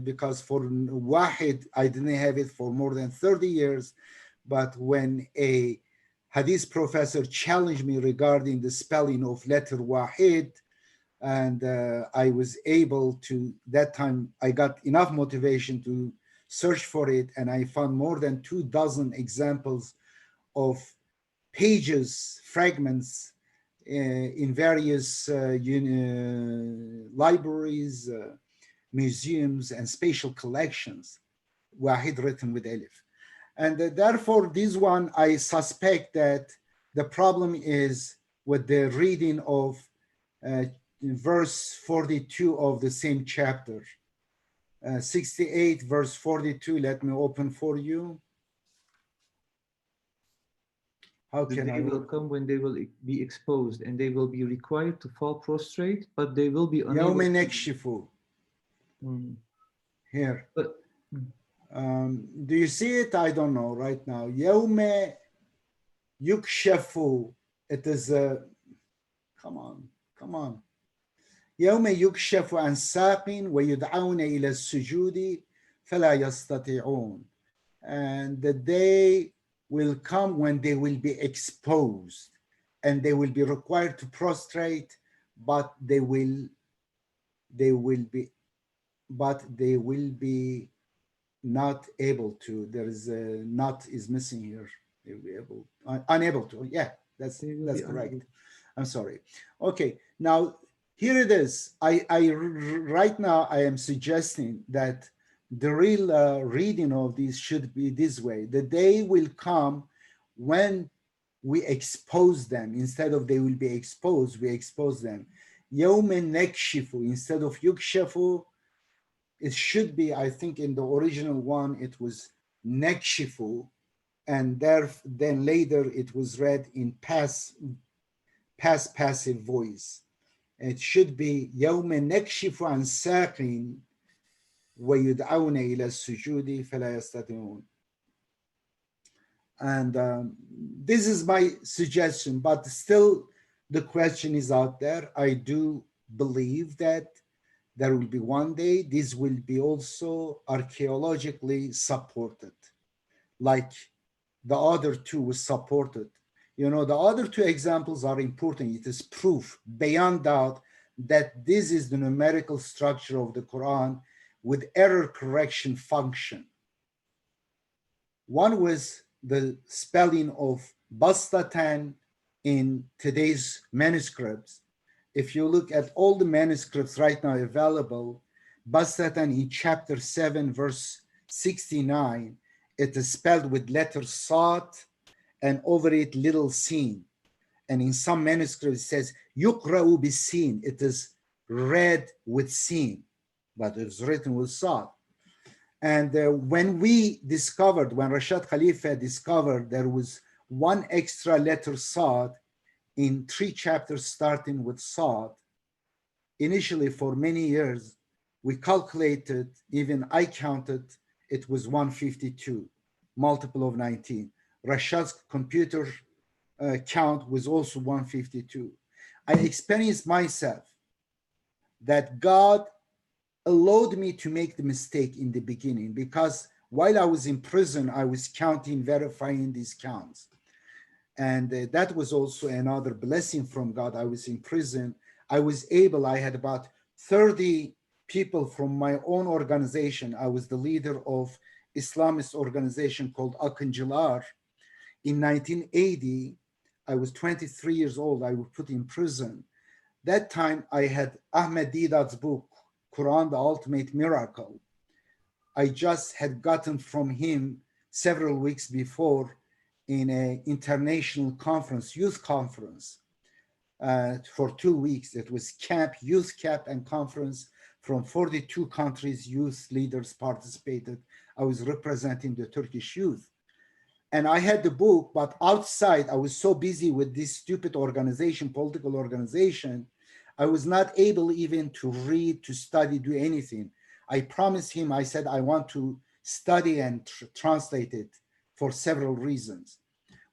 Speaker 1: because for Wahid, I didn't have it for more than 30 years, but when a Hadith professor challenged me regarding the spelling of letter Wahid, and I was able to, that time I got enough motivation to search for it, and I found more than 24 examples of pages, fragments in various libraries, museums, and spatial collections, Wahid written with Alif. And therefore, this one, I suspect that the problem is with the reading of verse 42 of the same chapter. 68 verse 42, let me open for you. How
Speaker 5: The
Speaker 1: can
Speaker 5: day will come when they will be exposed, and they will be required to fall prostrate, but they will be unable
Speaker 1: يوم
Speaker 5: to...
Speaker 1: نكشف. Here.
Speaker 5: But,
Speaker 1: do you see it? I don't know right now. يوم يكشف. It is come on. يوم يكشف عن ساق ويدعون إلى السجود فلا يستطيعون. And the day will come when they will be exposed and they will be required to prostrate, but they will be not able to. There is a not is missing here. They will be able, unable to. Yeah, that's correct. I'm sorry. Okay, now here it is. Right now I am suggesting that the real reading of these should be this way. The day will come when we expose them. Instead of they will be exposed, we expose them. يوم نكشف instead of يكشف, it should be, I think in the original one, it was nekshifu, and then later it was read in past passive voice. It should be يوم نكشف عن ساق ويدعون إلى السجود فلا يستطيعون. And this is my suggestion, but still the question is out there. I do believe that there will be one day this will be also archaeologically supported, like the other two was supported. You know, the other two examples are important. It is proof beyond doubt that this is the numerical structure of the Quran with error correction function. One was the spelling of Bastatan in today's manuscripts. If you look at all the manuscripts right now available, Bastatan in chapter 7, verse 69, it is spelled with letter Sad and over it little sin. And in some manuscripts it says Yukra'u bis-sin, it is read with sin, but it's written with Sad. And when Rashad Khalifa discovered there was one extra letter Sad in 3 chapters starting with Sad. Initially, for many years, we calculated, even I counted, it was 152, multiple of 19. Rashad's computer count was also 152. I experienced myself that God allowed me to make the mistake in the beginning, because while I was in prison, I was counting, verifying these counts. And that was also another blessing from God. I was in prison. I had about 30 people from my own organization. I was the leader of Islamist organization called Akıncılar. In 1980, I was 23 years old. I was put in prison. That time I had Ahmed Deedat's book, Quran, the Ultimate Miracle. I just had gotten from him several weeks before in an international conference, youth conference, for 2 weeks. It was camp, youth camp and conference from 42 countries. Youth leaders participated. I was representing the Turkish youth. And I had the book, but outside I was so busy with this stupid organization, political organization, I was not able even to read, to study, do anything. I promised him, I said, I want to study and translate it for several reasons.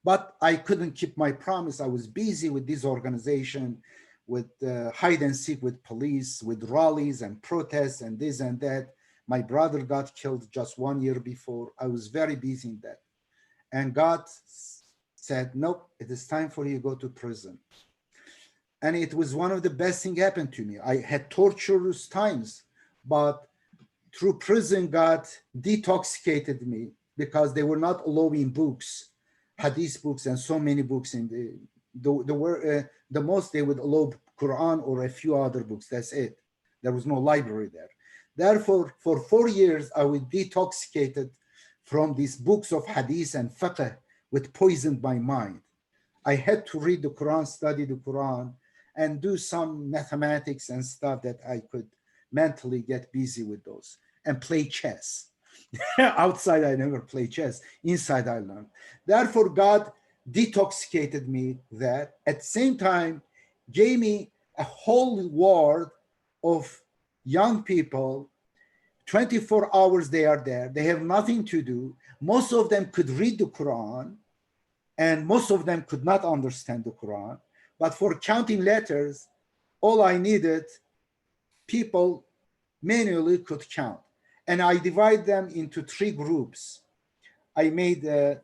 Speaker 1: But I couldn't keep my promise. I was busy with this organization, with hide and seek with police, with rallies and protests and this and that. My brother got killed just 1 year before. I was very busy in that. And God said, nope, it is time for you to go to prison. And it was one of the best things happened to me. I had torturous times, but through prison, God detoxicated me, because they were not allowing books, hadith books, and so many books in the most they would allow Quran or a few other books. That's it. There was no library there. Therefore, for 4 years, I was detoxicated from these books of hadith and fiqh, which poisoned my mind. I had to read the Quran, study the Quran, and do some mathematics and stuff that I could mentally get busy with those, and play chess. Outside, I never play chess. Inside, I learned. Therefore, God detoxicated me that. At the same time, gave me a whole world of young people. 24 hours they are there. They have nothing to do. Most of them could read the Quran, and most of them could not understand the Quran. But for counting letters, all I needed, people manually could count. And I divide them into 3 groups. I made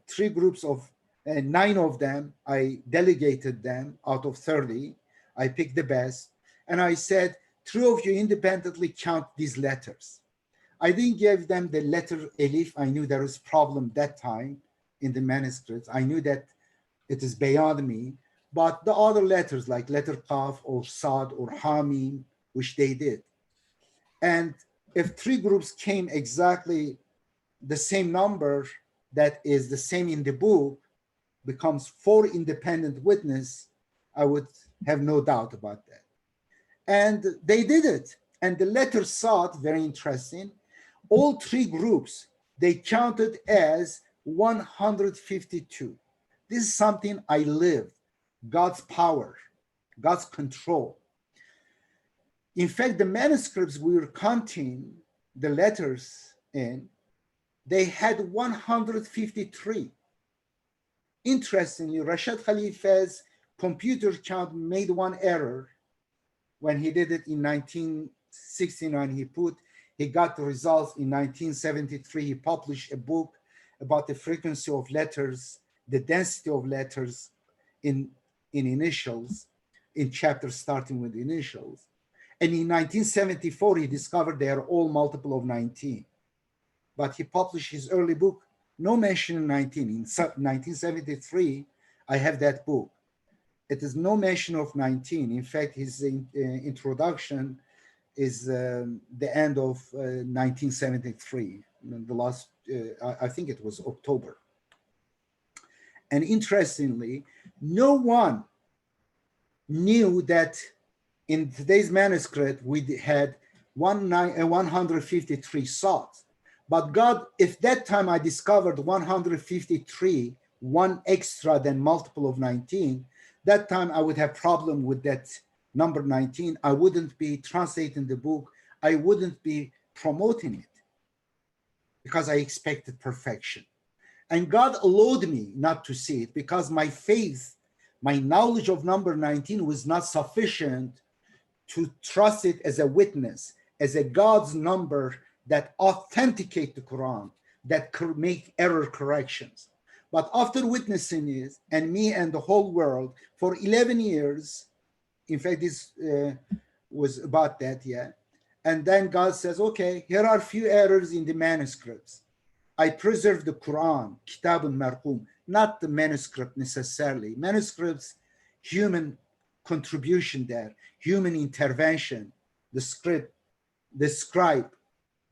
Speaker 1: 3 groups of 9 of them. I delegated them out of 30. I picked the best. And I said, 3 of you independently count these letters. I didn't give them the letter Elif. I knew there was a problem that time in the manuscripts. I knew that it is beyond me. But the other letters, like letter Qaf or Sad or Hamim, which they did. And if 3 groups came exactly the same number that is the same in the book, becomes 4 independent witnesses, I would have no doubt about that. And they did it. And the letter Sad, very interesting, all 3 groups, they counted as 152. This is something I lived, God's power, God's control. In fact, the manuscripts we were counting the letters in, they had 153. Interestingly, Rashad Khalifa's computer count made one error when he did it in 1969. He got the results in 1973. He published a book about the frequency of letters, the density of letters in initials, in chapters starting with initials. And in 1974, he discovered they are all multiple of 19. But he published his early book, no mention of 19. In 1973, I have that book. It is no mention of 19. In fact, his introduction is the end of 1973, the last, I think it was October. And interestingly, no one knew that in today's manuscript, we had 153 thoughts. But God, if that time I discovered 153 one extra than multiple of 19, that time I would have problem with that number 19. I wouldn't be translating the book. I wouldn't be promoting it because I expected perfection. And God allowed me not to see it because my faith, my knowledge of number 19 was not sufficient to trust it as a witness, as a God's number that authenticate the Quran, that make error corrections. But after witnessing it, and me and the whole world for 11 years, in fact, this was about that, yeah. And then God says, okay, here are a few errors in the manuscripts. I preserve the Quran, Kitabun Marqum, not the manuscript necessarily. Manuscripts, human contribution there, human intervention. The script, the scribe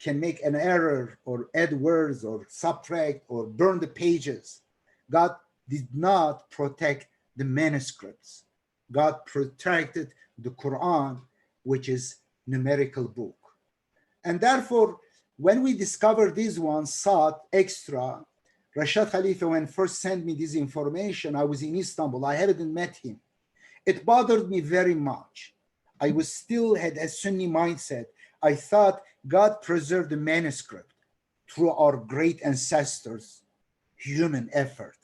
Speaker 1: can make an error or add words or subtract or burn the pages. God did not protect the manuscripts. God protected the Quran, which is numerical book. And therefore, when we discovered these ones, sought extra, Rashad Khalifa, when first sent me this information, I was in Istanbul. I hadn't met him. It bothered me very much. I was still had a Sunni mindset. I thought God preserved the manuscript through our great ancestors' human effort.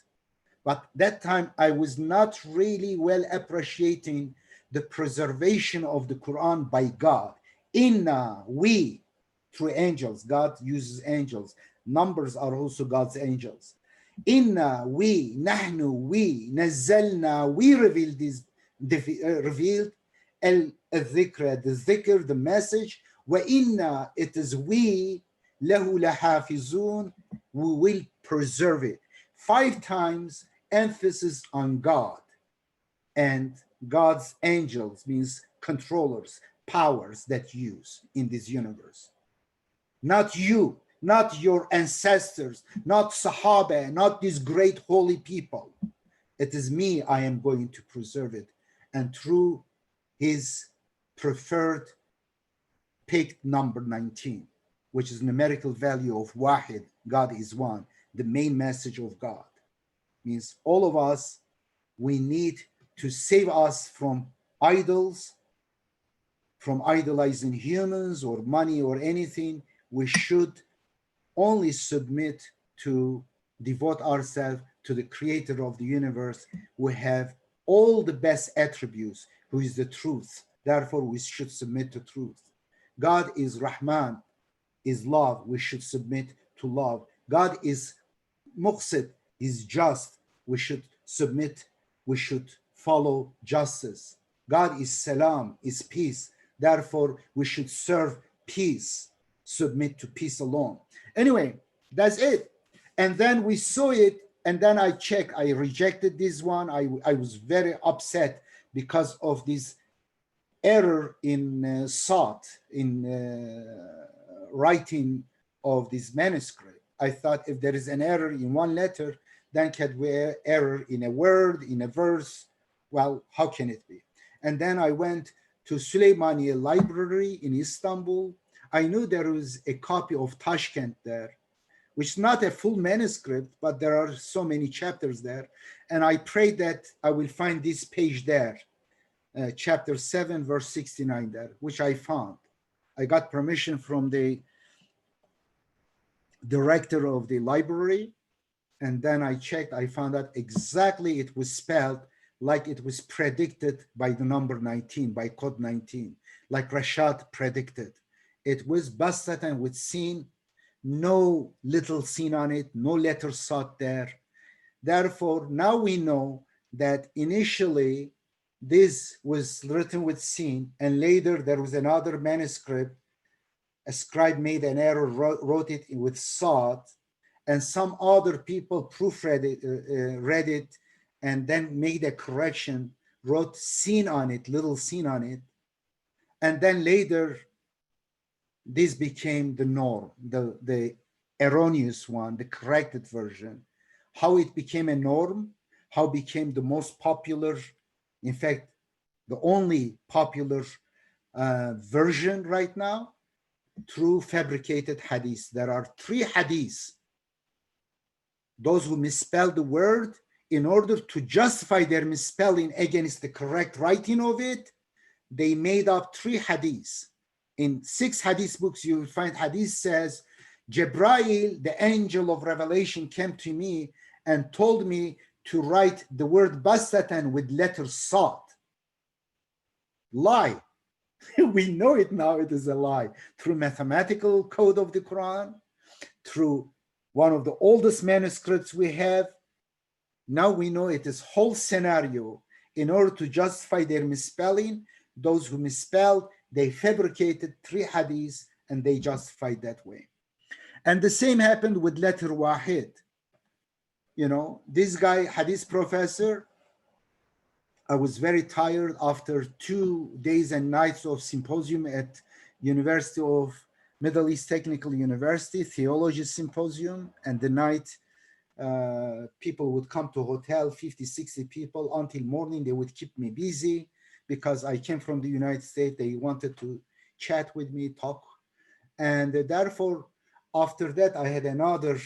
Speaker 1: But that time I was not really well appreciating the preservation of the Quran by God. Inna, we, through angels, God uses angels. Numbers are also God's angels. Inna, we, nahnu, we, nazzalna, we revealed this, revealed al-dhikr, the dhikr, the message. Wa inna, it is we, lahu lahafizun, we will preserve it. 5 times emphasis on God, and God's angels means controllers, powers that use in this universe. Not you, not your ancestors, not Sahaba, not these great holy people. It is me, I am going to preserve it. And through his preferred picked number 19, which is numerical value of Wahid, God is one, the main message of God. Means all of us, we need to save us from idols, from idolizing humans or money or anything. We should only submit to devote ourselves to the creator of the universe. We have all the best attributes, who is the truth. Therefore, we should submit to truth. God is Rahman, is love. We should submit to love. God is Muqsid, is just. We should submit. We should follow justice. God is Salam, is peace. Therefore, we should serve peace, submit to peace alone. Anyway, that's it. And then we saw it, and then I checked. I rejected this one. I was very upset because of this error in thought, in writing of this manuscript. I thought if there is an error in one letter, then can be an error in a word, in a verse. Well, how can it be? And then I went to Süleymaniye Library in Istanbul. I knew there was a copy of Tashkent there, which is not a full manuscript, but there are so many chapters there. And I prayed that I will find this page there, chapter 7, verse 69 there, which I found. I got permission from the director of the library. And then I checked, I found out exactly it was spelled like it was predicted by the number 19, by code 19, like Rashad predicted. It was Bastatan with sin, no little sin on it, no letter sought there. Therefore, now we know that initially this was written with sin, and later there was another manuscript. A scribe made an error, wrote it with sought, and some other people proofread it, read it, and then made a correction, wrote sin on it, little sin on it. And then later, this became the norm, the erroneous one, the corrected version. How it became a norm, how it became the most popular, in fact, the only popular version right now, through fabricated hadiths. There are 3 hadiths those who misspell the word, in order to justify their misspelling against the correct writing of it, they made up 3 hadiths. In 6 hadith books, you will find hadith says, Jibreel, the angel of revelation, came to me and told me to write the word bastatan with letter sad. Lie. We know it now, it is a lie. Through mathematical code of the Quran, through one of the oldest manuscripts we have, now we know it is whole scenario. In order to justify their misspelling, those who misspelled, they fabricated 3 hadiths and they justified that way. And the same happened with letter wahid. You know, this guy, hadith professor, I was very tired after 2 days and nights of symposium at University of Middle East Technical University, theology symposium, and the night people would come to hotel, 50, 60 people until morning. They would keep me busy because I came from the United States. They wanted to chat with me, talk. And therefore, after that, I had another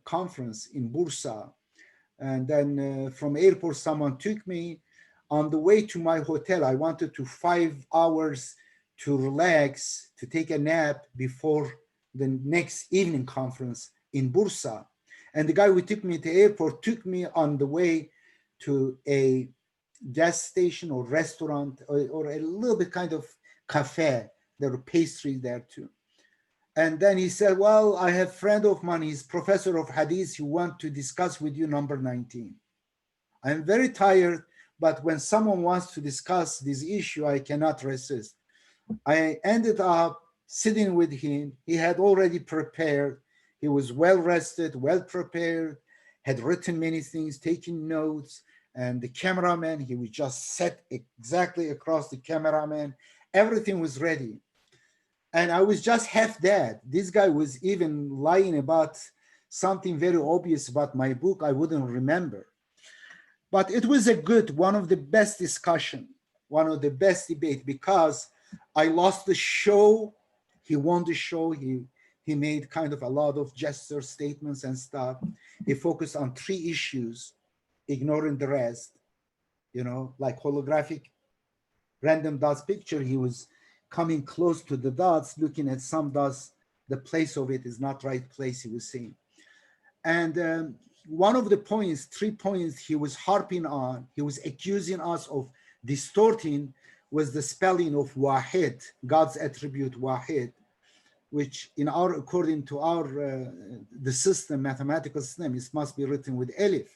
Speaker 1: conference in Bursa. And then from airport, someone took me. On the way to my hotel, I wanted to 5 hours to relax, to take a nap before the next evening conference in Bursa. And the guy who took me to the airport took me on the way to a gas station or restaurant or a little bit kind of cafe. There were pastries there too. And then he said, well, I have a friend of mine, he's professor of hadith, he wants to discuss with you number 19. I'm very tired, but when someone wants to discuss this issue, I cannot resist. I ended up sitting with him. He had already prepared. He was well rested, well prepared, had written many things, taking notes. And the cameraman, he was just set exactly across the cameraman. Everything was ready. And I was just half dead. This guy was even lying about something very obvious about my book. I wouldn't remember. But it was a good, one of the best discussion, one of the best debate, because I lost the show. He won the show. He made kind of a lot of gesture statements and stuff. He focused on 3 issues, ignoring the rest, you know, like holographic random dots picture. He was coming close to the dots, looking at some dots, the place of it is not right place, he was saying. And one of the points, 3 points he was harping on, he was accusing us of distorting, was the spelling of wahid, God's attribute wahid, which according to our, the system, mathematical system, it must be written with elif.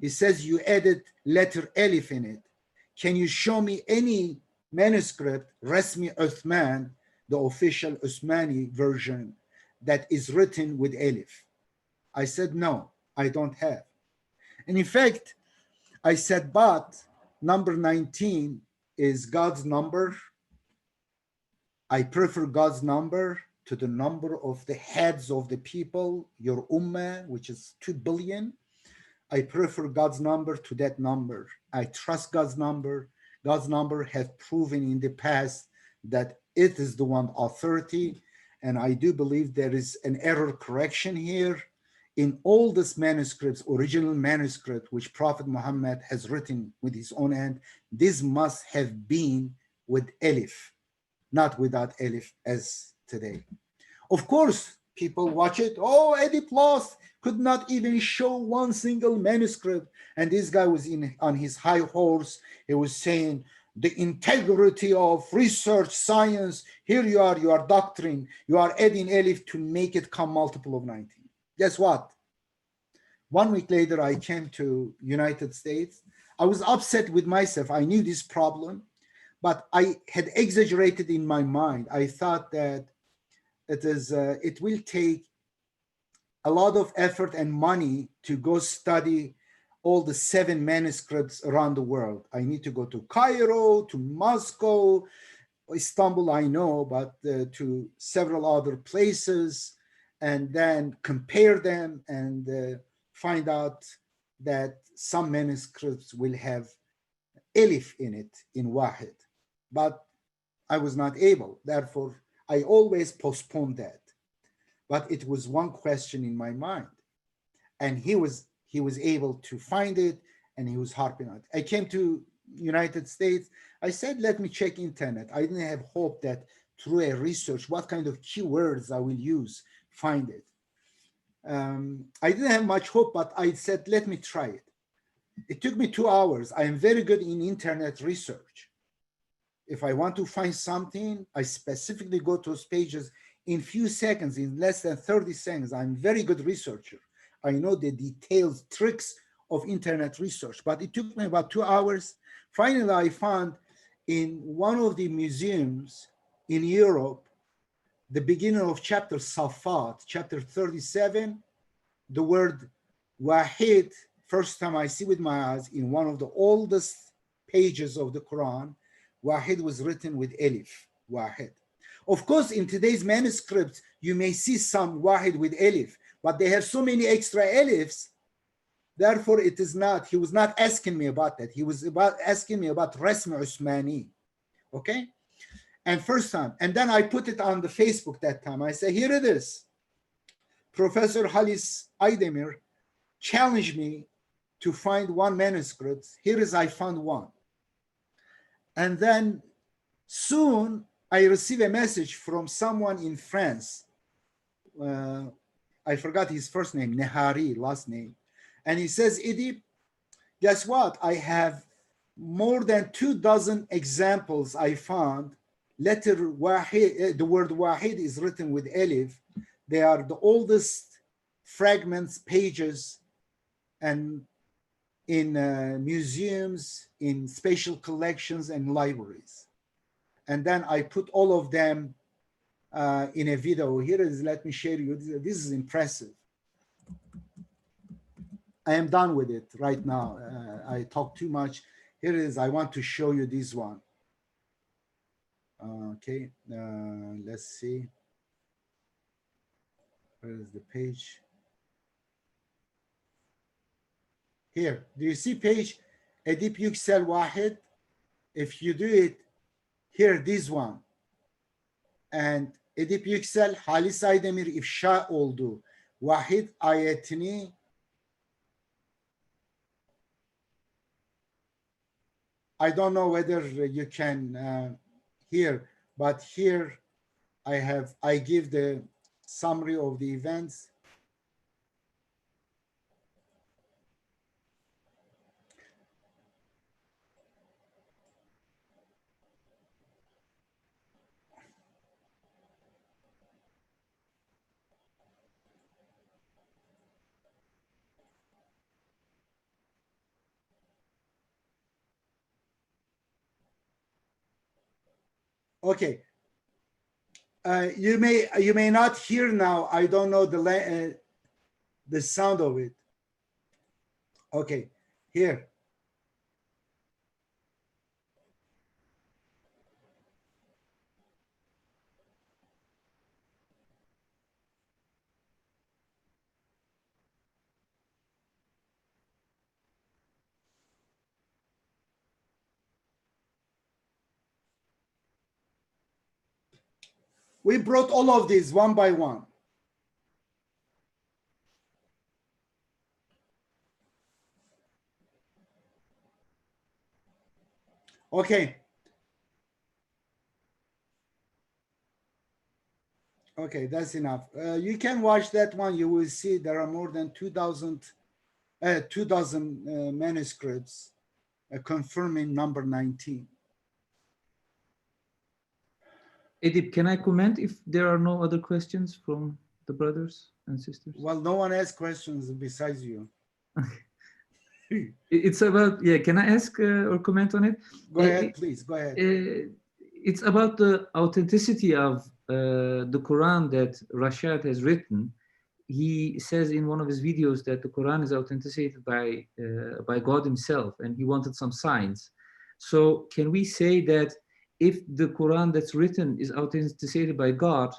Speaker 1: It says you added letter elif in it. Can you show me any manuscript, Rasmi Uthman, the official Usmani version, that is written with elif? I said, no, I don't have. And in fact, I said, but number 19 is God's number. I prefer God's number to the number of the heads of the people, your ummah, which is 2 billion. I prefer God's number to that number. I trust God's number. God's number has proven in the past that it is the one authority. And I do believe there is an error correction here. In all these manuscripts, original manuscript, which Prophet Muhammad has written with his own hand, this must have been with elif, not without elif as today. Of course, people watch it. Oh, Edip lost, could not even show one single manuscript. And this guy was on his high horse. He was saying, the integrity of research, science, here you are doctrine. You are adding elif to make it come multiple of 19. Guess what? 1 week later, I came to United States. I was upset with myself. I knew this problem, but I had exaggerated in my mind. I thought that it will take a lot of effort and money to go study all the 7 manuscripts around the world. I need to go to Cairo, to Moscow, Istanbul, I know, but to several other places, and then compare them and find out that some manuscripts will have elif in it, in wahid. But I was not able. Therefore, I always postponed that. But it was one question in my mind. and he was able to find it, and he was harping on it. I came to United States. I said, let me check internet. I didn't have hope that through a research, what kind of keywords I will use, find it. I didn't have much hope, but I said, let me try it. It took me 2 hours. I am very good in internet research. If I want to find something, I specifically go to those pages in few seconds, in less than 30 seconds. I'm a very good researcher. I know the details, tricks of internet research, but it took me about 2 hours. Finally, I found in one of the museums in Europe, the beginning of chapter Safat, chapter 37, the word Wahid, first time I see with my eyes in one of the oldest pages of the Quran, Wahid was written with Elif, Wahid. Of course, in today's manuscripts, you may see some Wahid with Elif, but they have so many extra Elifs. Therefore, it is not, he was not asking me about that. He was asking me about Rasm Usmani, okay? And first time, and then I put it on the Facebook that time. I say, here it is. Professor Halis Aydemir challenged me to find one manuscript. Here is, I found one. And then soon I receive a message from someone in France. I forgot his first name, Nehari, last name. And he says, Edip, guess what? I have more than 24 examples I found. Letter Wahid, the word Wahid is written with Elif. They are the oldest fragments, pages, and in museums, in special collections and libraries. And then I put all of them in a video. Here is, let me share you. This is impressive. I am done with it right now. I talk too much. Here it is. I want to show you this one. Okay, let's see. Where is the page? Here, do you see page Edip Yuksel Wahid? If you do it, here, this one. And Edip Yuksel Halis Aydemir ifşa oldu. Wahid ayetini I don't know whether you can hear, but here I give the summary of the events. Okay. You may not hear now. I don't know the sound of it. Okay, here. We brought all of these one by one. Okay. Okay, that's enough. You can watch that one. You will see there are more than 2,000 manuscripts confirming number 19.
Speaker 5: Edip, can I comment if there are no other questions from the brothers and sisters?
Speaker 1: Well, no one has questions besides you.
Speaker 5: It's about, yeah, can I ask or comment on it?
Speaker 1: Go ahead, please, go ahead.
Speaker 5: It's about the authenticity of the Quran that Rashad has written. He says in one of his videos that the Quran is authenticated by God himself, and he wanted some signs. So can we say that if the Quran that's written is authenticated by God,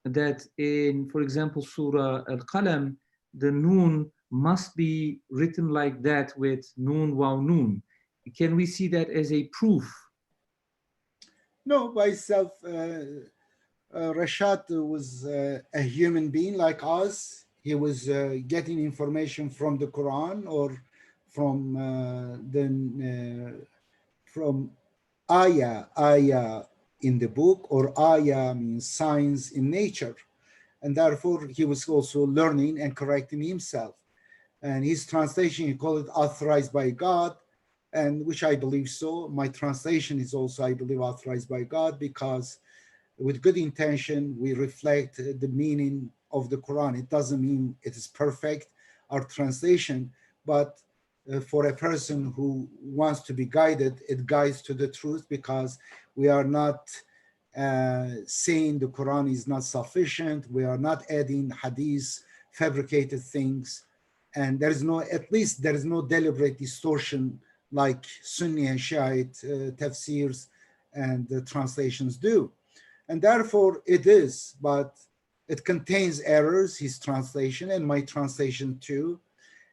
Speaker 5: that in, for example, Surah Al-Qalam, the Noon must be written like that with Noon, Waw, Noon? Can we see that as a proof?
Speaker 1: No, by itself, Rashad was a human being like us. he was getting information from the Quran or from from ayah in the book, or ayah means signs in nature. And therefore, he was also learning and correcting himself. And his translation, he called it authorized by God, and which I believe so. My translation is also, I believe, authorized by God, because with good intention, we reflect the meaning of the Quran. It doesn't mean it is perfect, our translation, but for a person who wants to be guided, it guides to the truth, because we are not saying the Quran is not sufficient. We are not adding hadith, fabricated things. And there is no, at least there is no deliberate distortion like Sunni and Shiite tafsirs and the translations do. And therefore it is, but it contains errors, his translation and my translation too.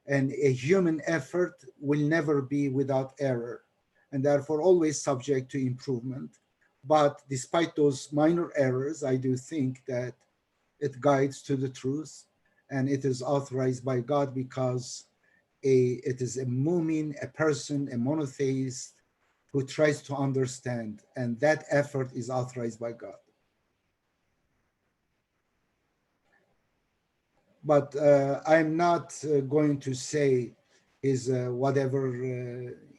Speaker 1: And a human effort will never be without error, and therefore always subject to improvement. But despite those minor errors, I do think that it guides to the truth, and it is authorized by God, because it is a mu'min, a person, a monotheist who tries to understand, and that effort is authorized by God. But I'm not going to say is whatever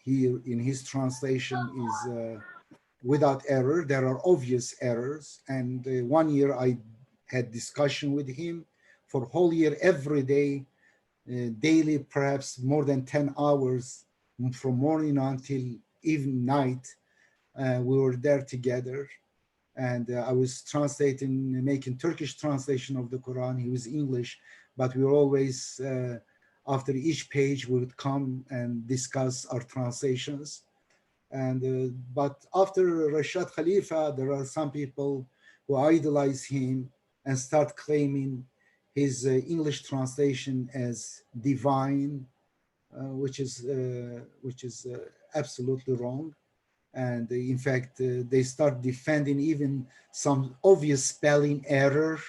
Speaker 1: he in his translation is without error. There are obvious errors. And 1 year I had discussion with him for whole year, every day, daily, perhaps more than 10 hours from morning until even night. We were there together. And I was translating, making Turkish translation of the Quran. He was English, but we were always, after each page, we would come and discuss our translations. And but after Rashad Khalifa, there are some people who idolize him and start claiming his English translation as divine, which is absolutely wrong. And in fact, they start defending even some obvious spelling error.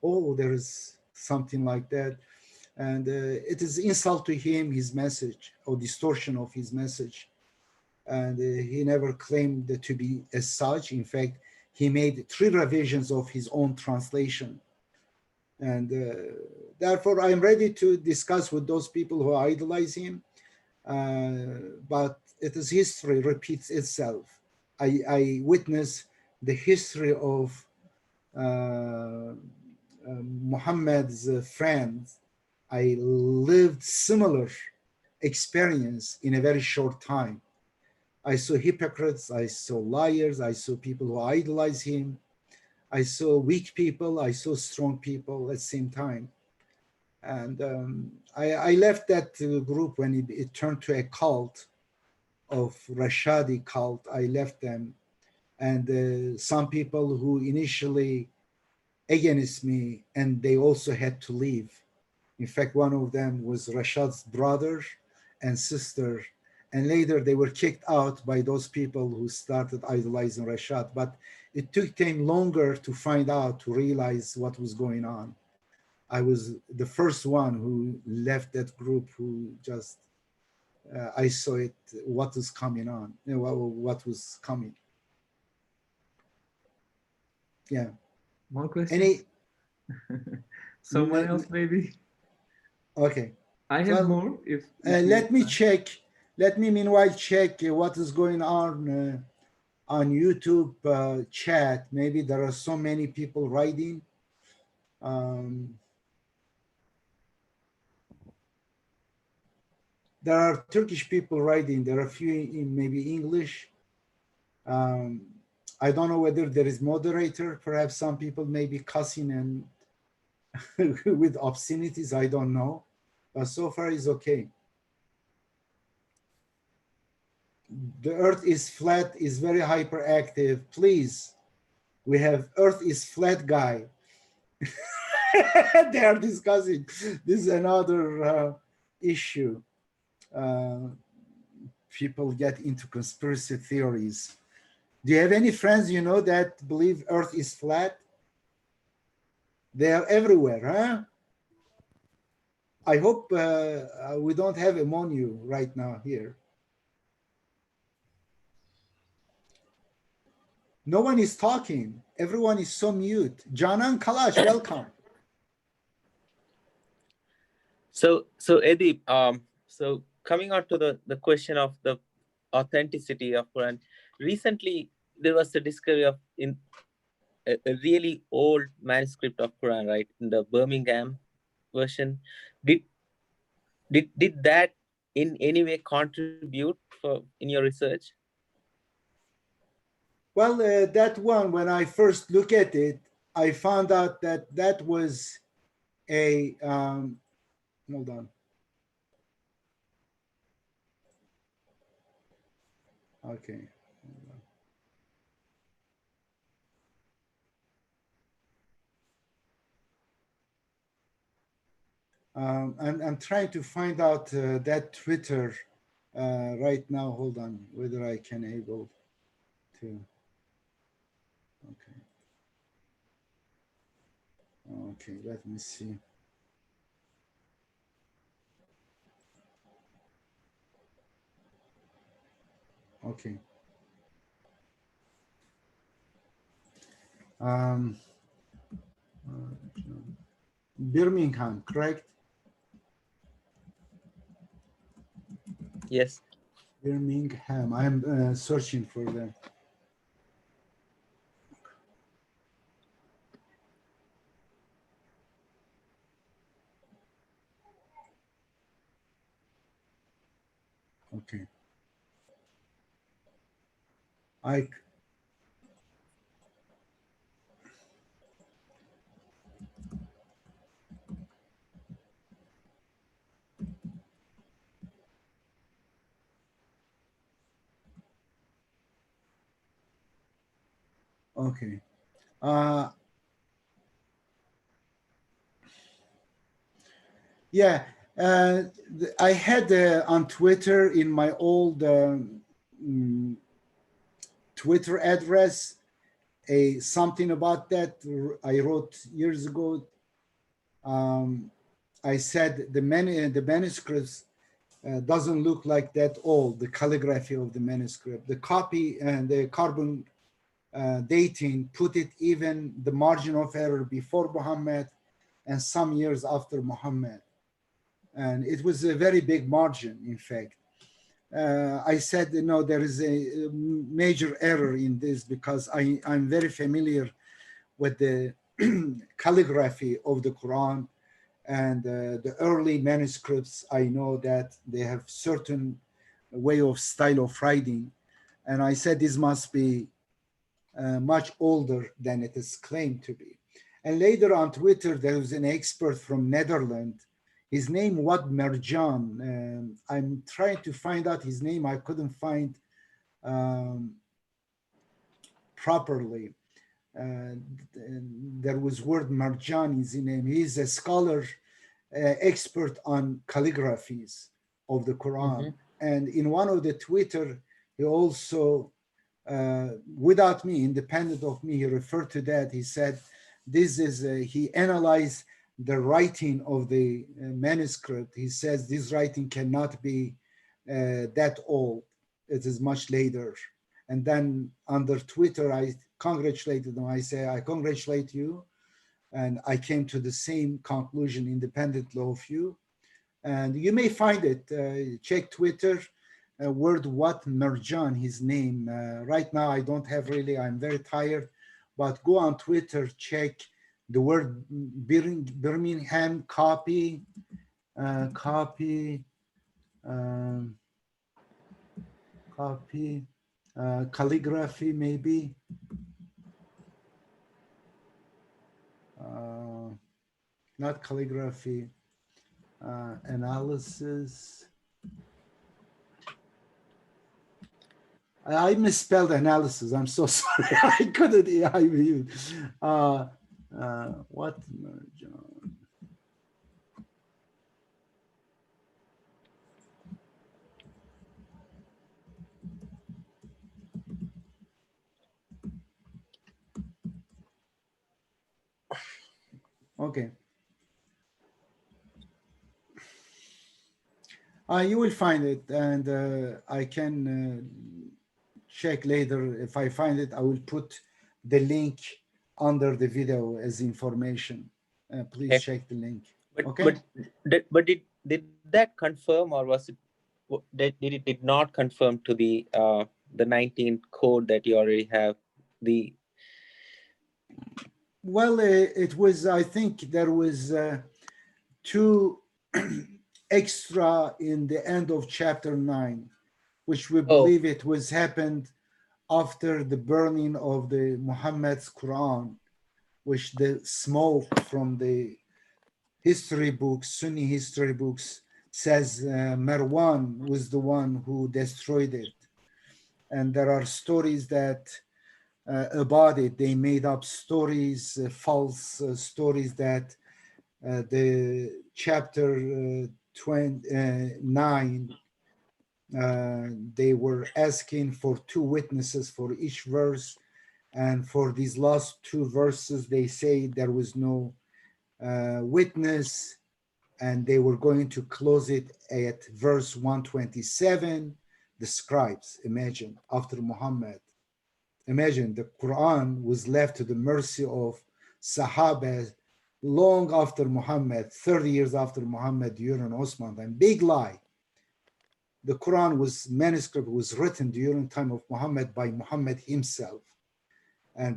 Speaker 1: Oh, there is something like that. And it is insult to him, his message, or distortion of his message. And he never claimed to be as such. In fact, he made 3 revisions of his own translation. And therefore, I'm ready to discuss with those people who idolize him. But it is history repeats itself. I witness the history of Muhammad's friends. I lived similar experience in a very short time. I saw hypocrites, I saw liars, I saw people who idolize him. I saw weak people, I saw strong people at the same time. And I left that group when it turned to a cult of Rashadi cult. I left them. And some people who initially against me, and they also had to leave. In fact, one of them was Rashad's brother and sister. And later they were kicked out by those people who started idolizing Rashad. But it took them longer to find out, to realize what was going on. I was the first one who left that group, who just, I saw it, what was coming on, what was coming. Yeah.
Speaker 5: More questions? Someone else maybe?
Speaker 1: Okay.
Speaker 5: I have more. If
Speaker 1: let me check. Let me meanwhile check what is going on YouTube chat. Maybe there are so many people writing. There are Turkish people writing. There are a few in maybe English. I don't know whether there is moderator. Perhaps some people may be cussing and with obscenities. I don't know. But so far it's okay. The earth is flat, is very hyperactive. Please, we have earth is flat guy. They are discussing. This is another issue. People get into conspiracy theories. Do you have any friends you know that believe earth is flat? They are everywhere, huh? I hope we don't have ammonia right now here. No one is talking. Everyone is so mute. Canan Kalash, welcome.
Speaker 3: So Edip, so coming on to the question of the authenticity of Quran, recently there was a discovery of in a really old manuscript of Quran, right, in the Birmingham version. Did that in any way contribute in your research?
Speaker 1: Well, that one, when I first look at it, I found out that that was a, hold on. Okay. I'm trying to find out that Twitter right now. Hold on, whether I can able to. Okay. Okay, let me see. Okay. Birmingham, correct?
Speaker 3: Yes.
Speaker 1: Birmingham. I'm searching for that. Okay. Okay. Yeah, I had on Twitter in my old Twitter address something about that. I wrote years ago. I said the manuscripts doesn't look like that old. The calligraphy of the manuscript, the copy and the carbon dating put it even the margin of error before Muhammad and some years after Muhammad. And it was a very big margin, in fact. I said, there is a major error in this because I'm very familiar with the calligraphy of the Quran and the early manuscripts. I know that they have certain way of style of writing. And I said this must be much older than it is claimed to be. And later on Twitter, there was an expert from Netherlands. His name was Merjan. I'm trying to find out his name. I couldn't find properly. There was word Marjan is in him. He's a scholar, expert on calligraphies of the Quran. Mm-hmm. And in one of the Twitter, he also, without me, independent of me, he referred to that. He said, this is, he analyzed the writing of the manuscript. He says this writing cannot be that old. It is much later. And then under Twitter, I congratulated him. I say, I congratulate you. And I came to the same conclusion independently of you. And you may find it, check Twitter, word what Merjan, his name. Right now, I don't have really, I'm very tired, but go on Twitter, check the word Birmingham copy, calligraphy maybe. Not calligraphy, analysis. I misspelled analysis. I'm so sorry. I couldn't. What? John? Okay. You will find it, and I can check later. If I find it, I will put the link under the video as information. Please
Speaker 3: Okay.
Speaker 1: check the link.
Speaker 3: But
Speaker 1: Okay.
Speaker 3: did that confirm, or was it did it did not confirm to the 19 code that you already have?
Speaker 1: Well, it was. I think there was two extra in the end of chapter 9, which we believe it was happened after the burning of the Muhammad's Quran, which the smoke from the history books, Sunni history books, says Marwan was the one who destroyed it. And there are stories that about it. They made up stories, false stories that the chapter 9, they were asking for 2 witnesses for each verse. And for these last 2 verses, they say there was no witness, and they were going to close it at verse 127. The scribes, imagine, after Muhammad. Imagine the Quran was left to the mercy of Sahaba long after Muhammad, 30 years after Muhammad, during Osman. And big lie. The Quran manuscript was written during the time of Muhammad by Muhammad himself.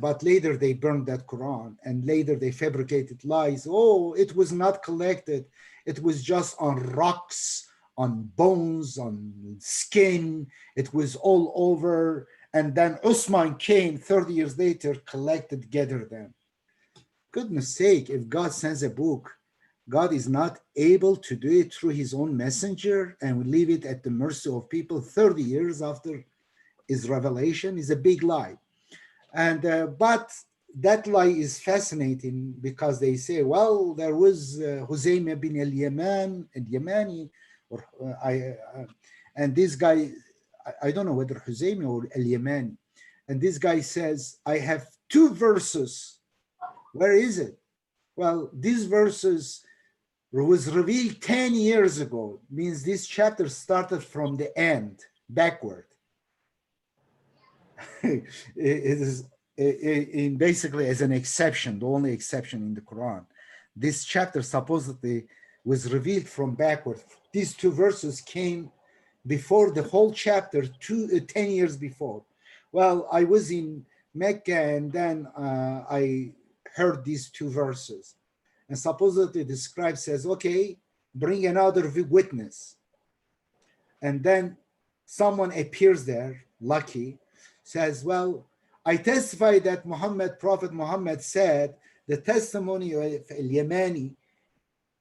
Speaker 1: But later they burned that Quran, and later they fabricated lies. Oh, it was not collected. It was just on rocks, on bones, on skin. It was all over. And then Usman came 30 years later, collected, gathered them. Goodness sake, if God sends a book, God is not able to do it through his own messenger and we leave it at the mercy of people 30 years after his revelation is a big lie. And but that lie is fascinating because they say, well, there was Huzayma bin al-Yamani, or and this guy, I don't know whether Huzayma or al-Yamani, and this guy says, I have 2 verses. Where is it? Well, these verses was revealed 10 years ago, means this chapter started from the end, backward. It is in basically as an exception, the only exception in the Quran. This chapter supposedly was revealed from backward. These 2 verses came before the whole chapter, 10 years before. Well, I was in Mecca, and then I heard these 2 verses. And supposedly the scribe says, okay, bring another witness. And then someone appears there, lucky, says, well, I testify that Prophet Muhammad said, the testimony of al-Yamani,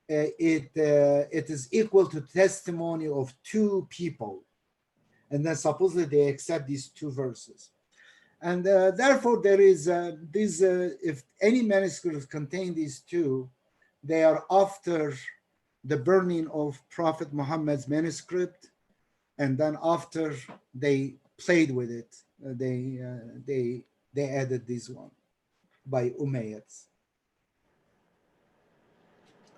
Speaker 1: it is equal to testimony of 2 people. And then supposedly they accept these 2 verses. And therefore there is if any manuscripts contain these 2, they are after the burning of Prophet Muhammad's manuscript, and then after they played with it, they added this one by Umayyads.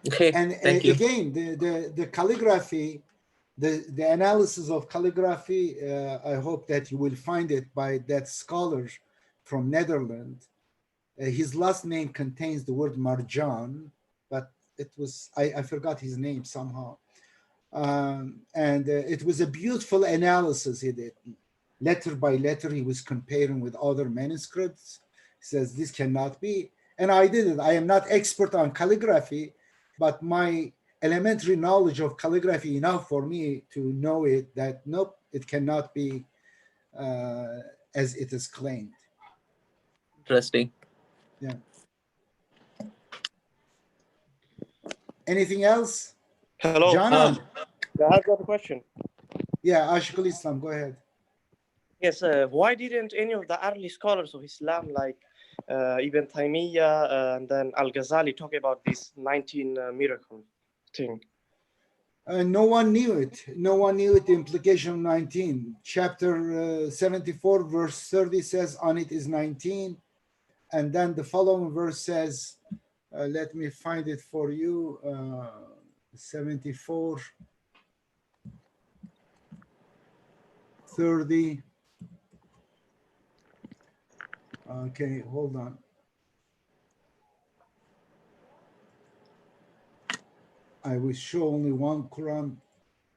Speaker 3: Okay,
Speaker 1: And again, the calligraphy, the analysis of calligraphy, I hope that you will find it by that scholar from Netherlands. His last name contains the word Marjan, but it was, I forgot his name somehow. And it was a beautiful analysis he did. Letter by letter, he was comparing with other manuscripts. He says, this cannot be. And I did it. I am not expert on calligraphy, but my elementary knowledge of calligraphy enough for me to know it, that nope, it cannot be as it is claimed.
Speaker 3: Interesting.
Speaker 1: Yeah. Anything else?
Speaker 6: Hello.
Speaker 1: Jana?
Speaker 6: I've got a question.
Speaker 1: Yeah, Ashikul Islam, go ahead.
Speaker 6: Yes, why didn't any of the early scholars of Islam, like Ibn Taymiyyah and then Al-Ghazali, talk about this 19 miracle thing?
Speaker 1: No one knew it. No one knew it, the implication of 19. Chapter 74, verse 30 says, on it is 19. And then the following verse says, let me find it for you, 74. 30. Okay, hold on. I will show only one Quran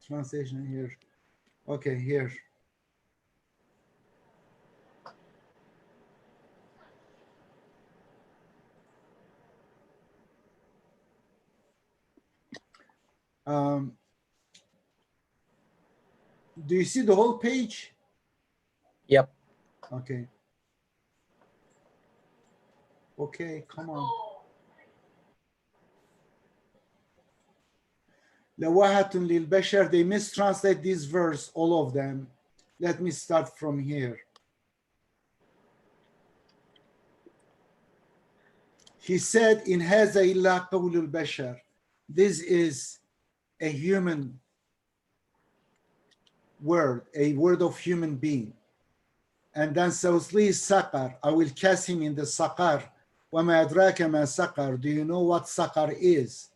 Speaker 1: translation here. Okay, here. Do you see the whole page?
Speaker 3: Yep.
Speaker 1: Okay. Okay, come on. لَوَاحَةٌ لِلْبَشَرِ, they mistranslate this verse, all of them. Let me start from here. He said, in هَذَا إِلَّا قَوْلُ الْبَشَرِ, this is a human word, a word of human being. And then Sawsli Saqar, I will cast him in the Saqar. وَمَا أَدْرَاكَ مَا سَقَرْ, do you know what Saqar is?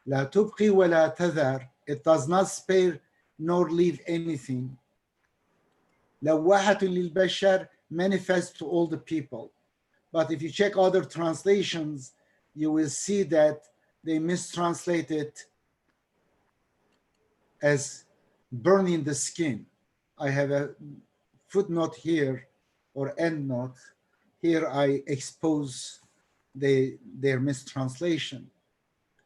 Speaker 1: لَا تُبْقِي وَلَا تَذَرْ, it does not spare nor leave anything. لَوَّاحَةٌ لِلْبَشَرِ, manifest to all the people. But if you check other translations, you will see that they mistranslate it as burning the skin. I have a footnote here, or endnote. Here I expose their mistranslation.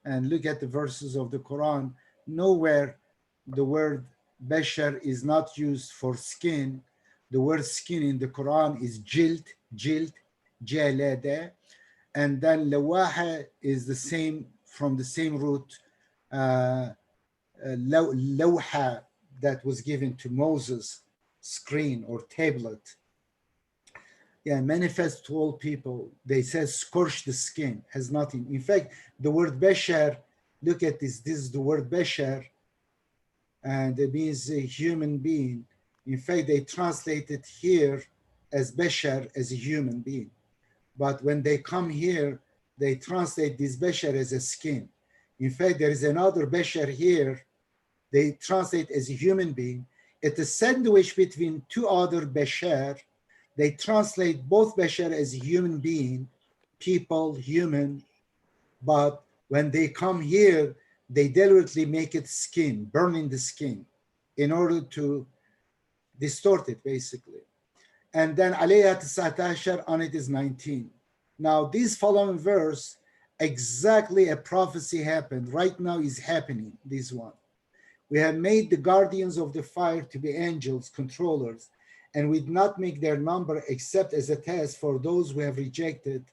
Speaker 1: And look at the verses of the Quran. Nowhere the word bashar is not used for skin. The word skin in the Quran is jild, jalada. And then lawaha is the same, from the same root, lawha, that was given to Moses, screen or tablet. Yeah, manifest to all people. They say scorch the skin, has nothing. In fact, the word bashar, look at this. This is the word bashar, and it means a human being. In fact, they translate it here as bashar, as a human being. But when they come here, they translate this bashar as a skin. In fact, there is another bashar here. They translate as a human being. It's a sandwich between two other bashar. They translate both bashar as a human being, people, human, but when they come here, they deliberately make it skin, burning the skin, in order to distort it, basically. And then alayha 19, on it is 19. Now, this following verse, exactly a prophecy happened. Right now is happening, this one. We have made the guardians of the fire to be angels, controllers, and we did not make their number except as a test for those who have rejected,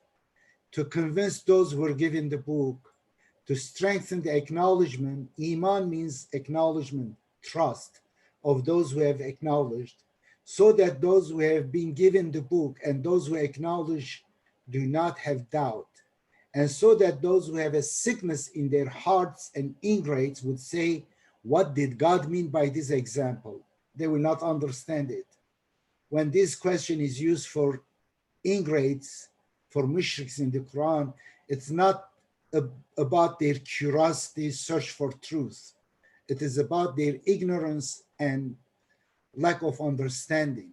Speaker 1: to convince those who were given the book, to strengthen the acknowledgement. Iman means acknowledgement, trust of those who have acknowledged, so that those who have been given the book and those who acknowledge do not have doubt, and so that those who have a sickness in their hearts and ingrates would say, what did God mean by this example? They will not understand it. When this question is used for ingrates, for mushriks in the Quran, it's not about their curiosity, search for truth. It is about their ignorance and lack of understanding.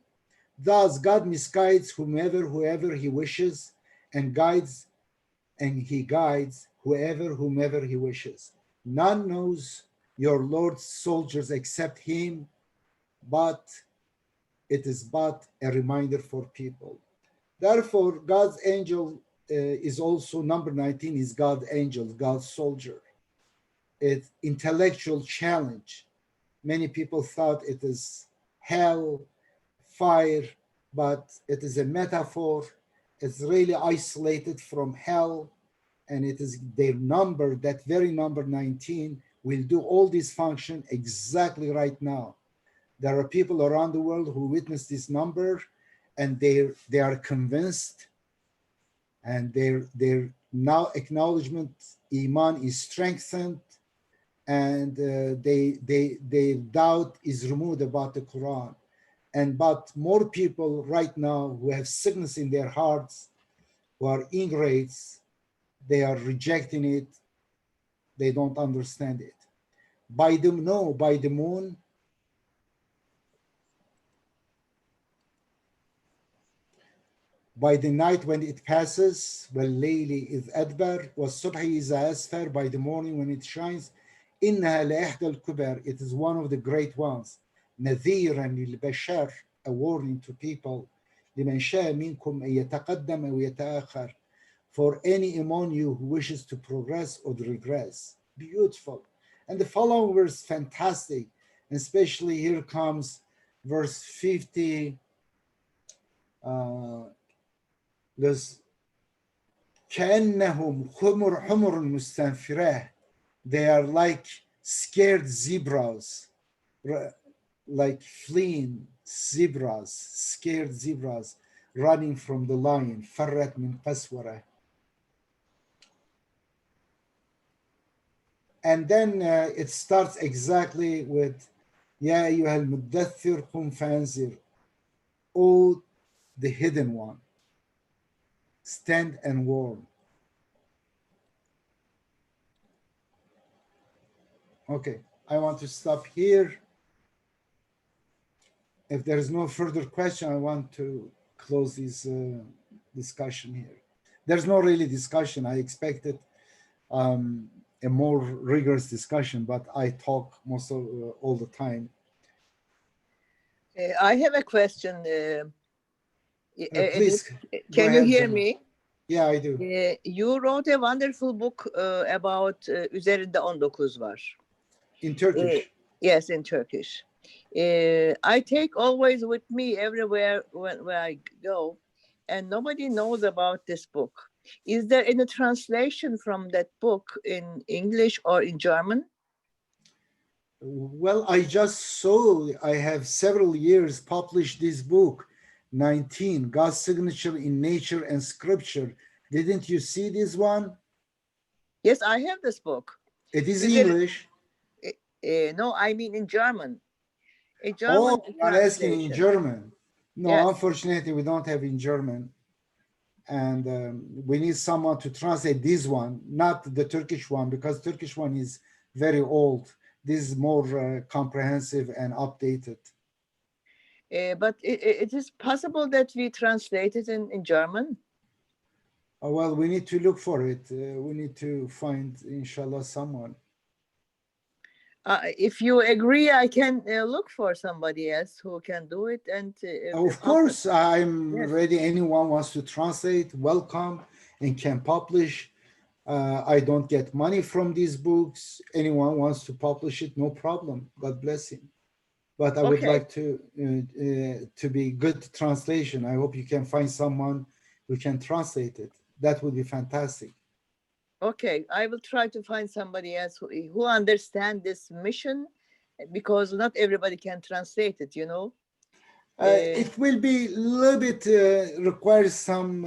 Speaker 1: Thus, God misguides whoever he wishes, and he guides whomever he wishes. None knows your Lord's soldiers except him, but it is but a reminder for people. Therefore, God's angel is also, number 19 is God's angel, God's soldier. It's intellectual challenge. Many people thought it is hell, fire, but it is a metaphor. It's really isolated from hell, and it is their number, that very number 19, will do all this function exactly right now. There are people around the world who witness this number, and they are convinced, and their now acknowledgement, iman, is strengthened, and their doubt is removed about the Quran. But more people right now who have sickness in their hearts, who are ingrates, they are rejecting it. They don't understand it. By the moon, by the night when it passes, وَاللَّيْلِ إِذْ أَدْبَرَ وَالصُّبْحِ إِذَا أَسْفَرَ, by the morning when it shines. إِنَّهَا لَإِحْدَى الْكُبَرِ, it is one of the great ones. نَذِيرًا لِلْبَشَرِ, a warning to people. لِمَنْ شَاءَ مِنْكُمْ أَن يَتَقَدَّمَ وَيَتَأَخَّرَ, for any among you who wishes to progress or regress. Beautiful. And the following verse, fantastic. Especially here comes verse 50. كأنهم حمر مستنفرة. They are like scared zebras, like fleeing zebras, scared zebras running from the lion. فرت من قسورة. And then it starts exactly with يا أيها المدثر قم فأنذر. O the hidden one, stand and warn. Okay, I want to stop here. If there is no further question, I want to close this discussion here. There's no really discussion. I expected a more rigorous discussion, but I talk most of all the time.
Speaker 7: I have a question.
Speaker 1: Please,
Speaker 7: Can you hear me?
Speaker 1: Yeah, I do.
Speaker 7: You wrote a wonderful book about üzerinde 19 var.
Speaker 1: In Turkish.
Speaker 7: Yes, in Turkish. I take always with me everywhere where I go, and nobody knows about this book. Is there any translation from that book in English or in German?
Speaker 1: Well, I just saw, I have several years published this book, 19, God's Signature in Nature and Scripture. Didn't you see this one?
Speaker 7: Yes, I have this book.
Speaker 1: It is
Speaker 7: Is it-
Speaker 1: English.
Speaker 7: No, I mean in German. A German
Speaker 1: Oh, I'm asking in
Speaker 7: translation.
Speaker 1: German. No,
Speaker 7: Yes.
Speaker 1: unfortunately, we don't have in German. And we need someone to translate this one, not the Turkish one, because Turkish one is very old. This is more comprehensive and updated.
Speaker 7: But it is possible that we translate it in German.
Speaker 1: Well, we need to look for it. We need to find, inshallah, someone.
Speaker 7: If you agree, I can look for somebody else who can do it. And
Speaker 1: Of course, I'm
Speaker 7: Yes.
Speaker 1: ready. Anyone wants to translate, welcome, and can publish. I don't get money from these books. Anyone wants to publish it, no problem. God bless him. But I would
Speaker 7: Okay.
Speaker 1: like to be good translation. I hope you can find someone who can translate it. That would be fantastic.
Speaker 7: Okay, I will try to find somebody else who understands this mission, because not everybody can translate it, you know.
Speaker 1: It will be a little bit requires some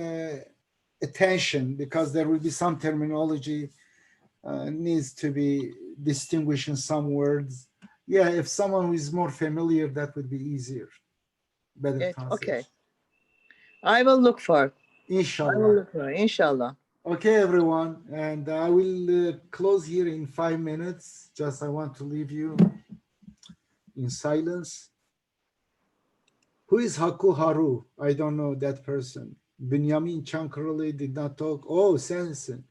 Speaker 1: attention, because there will be some terminology needs to be distinguished in some words. Yeah, if someone who is more familiar, that would be easier. Better
Speaker 7: Okay,
Speaker 1: translation.
Speaker 7: I will look for.
Speaker 1: Inshallah.
Speaker 7: Inshallah.
Speaker 1: Okay, everyone, and I will close here in 5 minutes. Just I want to leave you in silence. Who is Haku Haru? I don't know that person. Benjamin Chankrali did not talk. Oh, Sensen,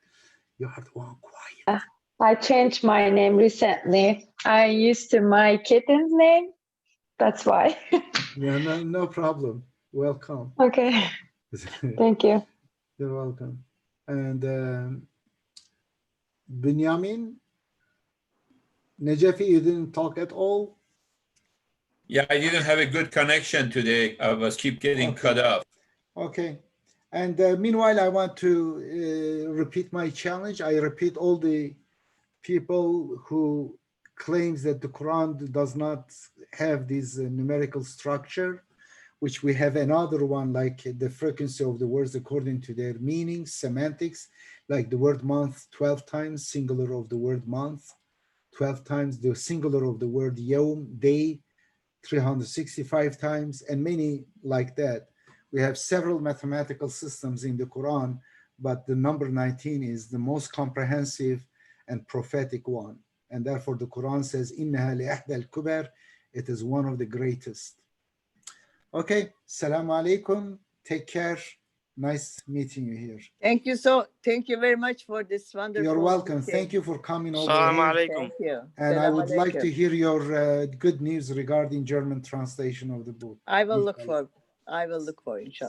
Speaker 1: you are the one quiet.
Speaker 8: I changed my name recently. I used to my kitten's name. That's why.
Speaker 1: Yeah, no problem. Welcome.
Speaker 8: Okay. Thank you.
Speaker 1: You're welcome. And Benjamin, Najafi, you didn't talk at all?
Speaker 9: Yeah, I didn't have a good connection today. I was keep getting cut off.
Speaker 1: Okay. And meanwhile, I want to repeat my challenge. I repeat all the people who claims that the Quran does not have this numerical structure, which we have another one, like the frequency of the words according to their meaning, semantics, like the word month 12 times, singular of the word month, 12 times, the singular of the word yawm, day, 365 times, and many like that. We have several mathematical systems in the Quran, but the number 19 is the most comprehensive and prophetic one. And therefore the Quran says, إِنَّهَا لِأَحْدَى الْكُبَرِ, it is one of the greatest. Okay, Assalamu alaikum, take care. Nice meeting you here.
Speaker 7: Thank you very much for this wonderful.
Speaker 1: You're welcome.
Speaker 7: meeting.
Speaker 1: Thank you for coming over
Speaker 6: Salam
Speaker 1: here.
Speaker 6: alaikum.
Speaker 7: Thank you.
Speaker 1: And I
Speaker 7: Salam
Speaker 1: would like to
Speaker 7: alaikum.
Speaker 1: hear your good news regarding German translation of the book.
Speaker 7: I will look for, inshallah.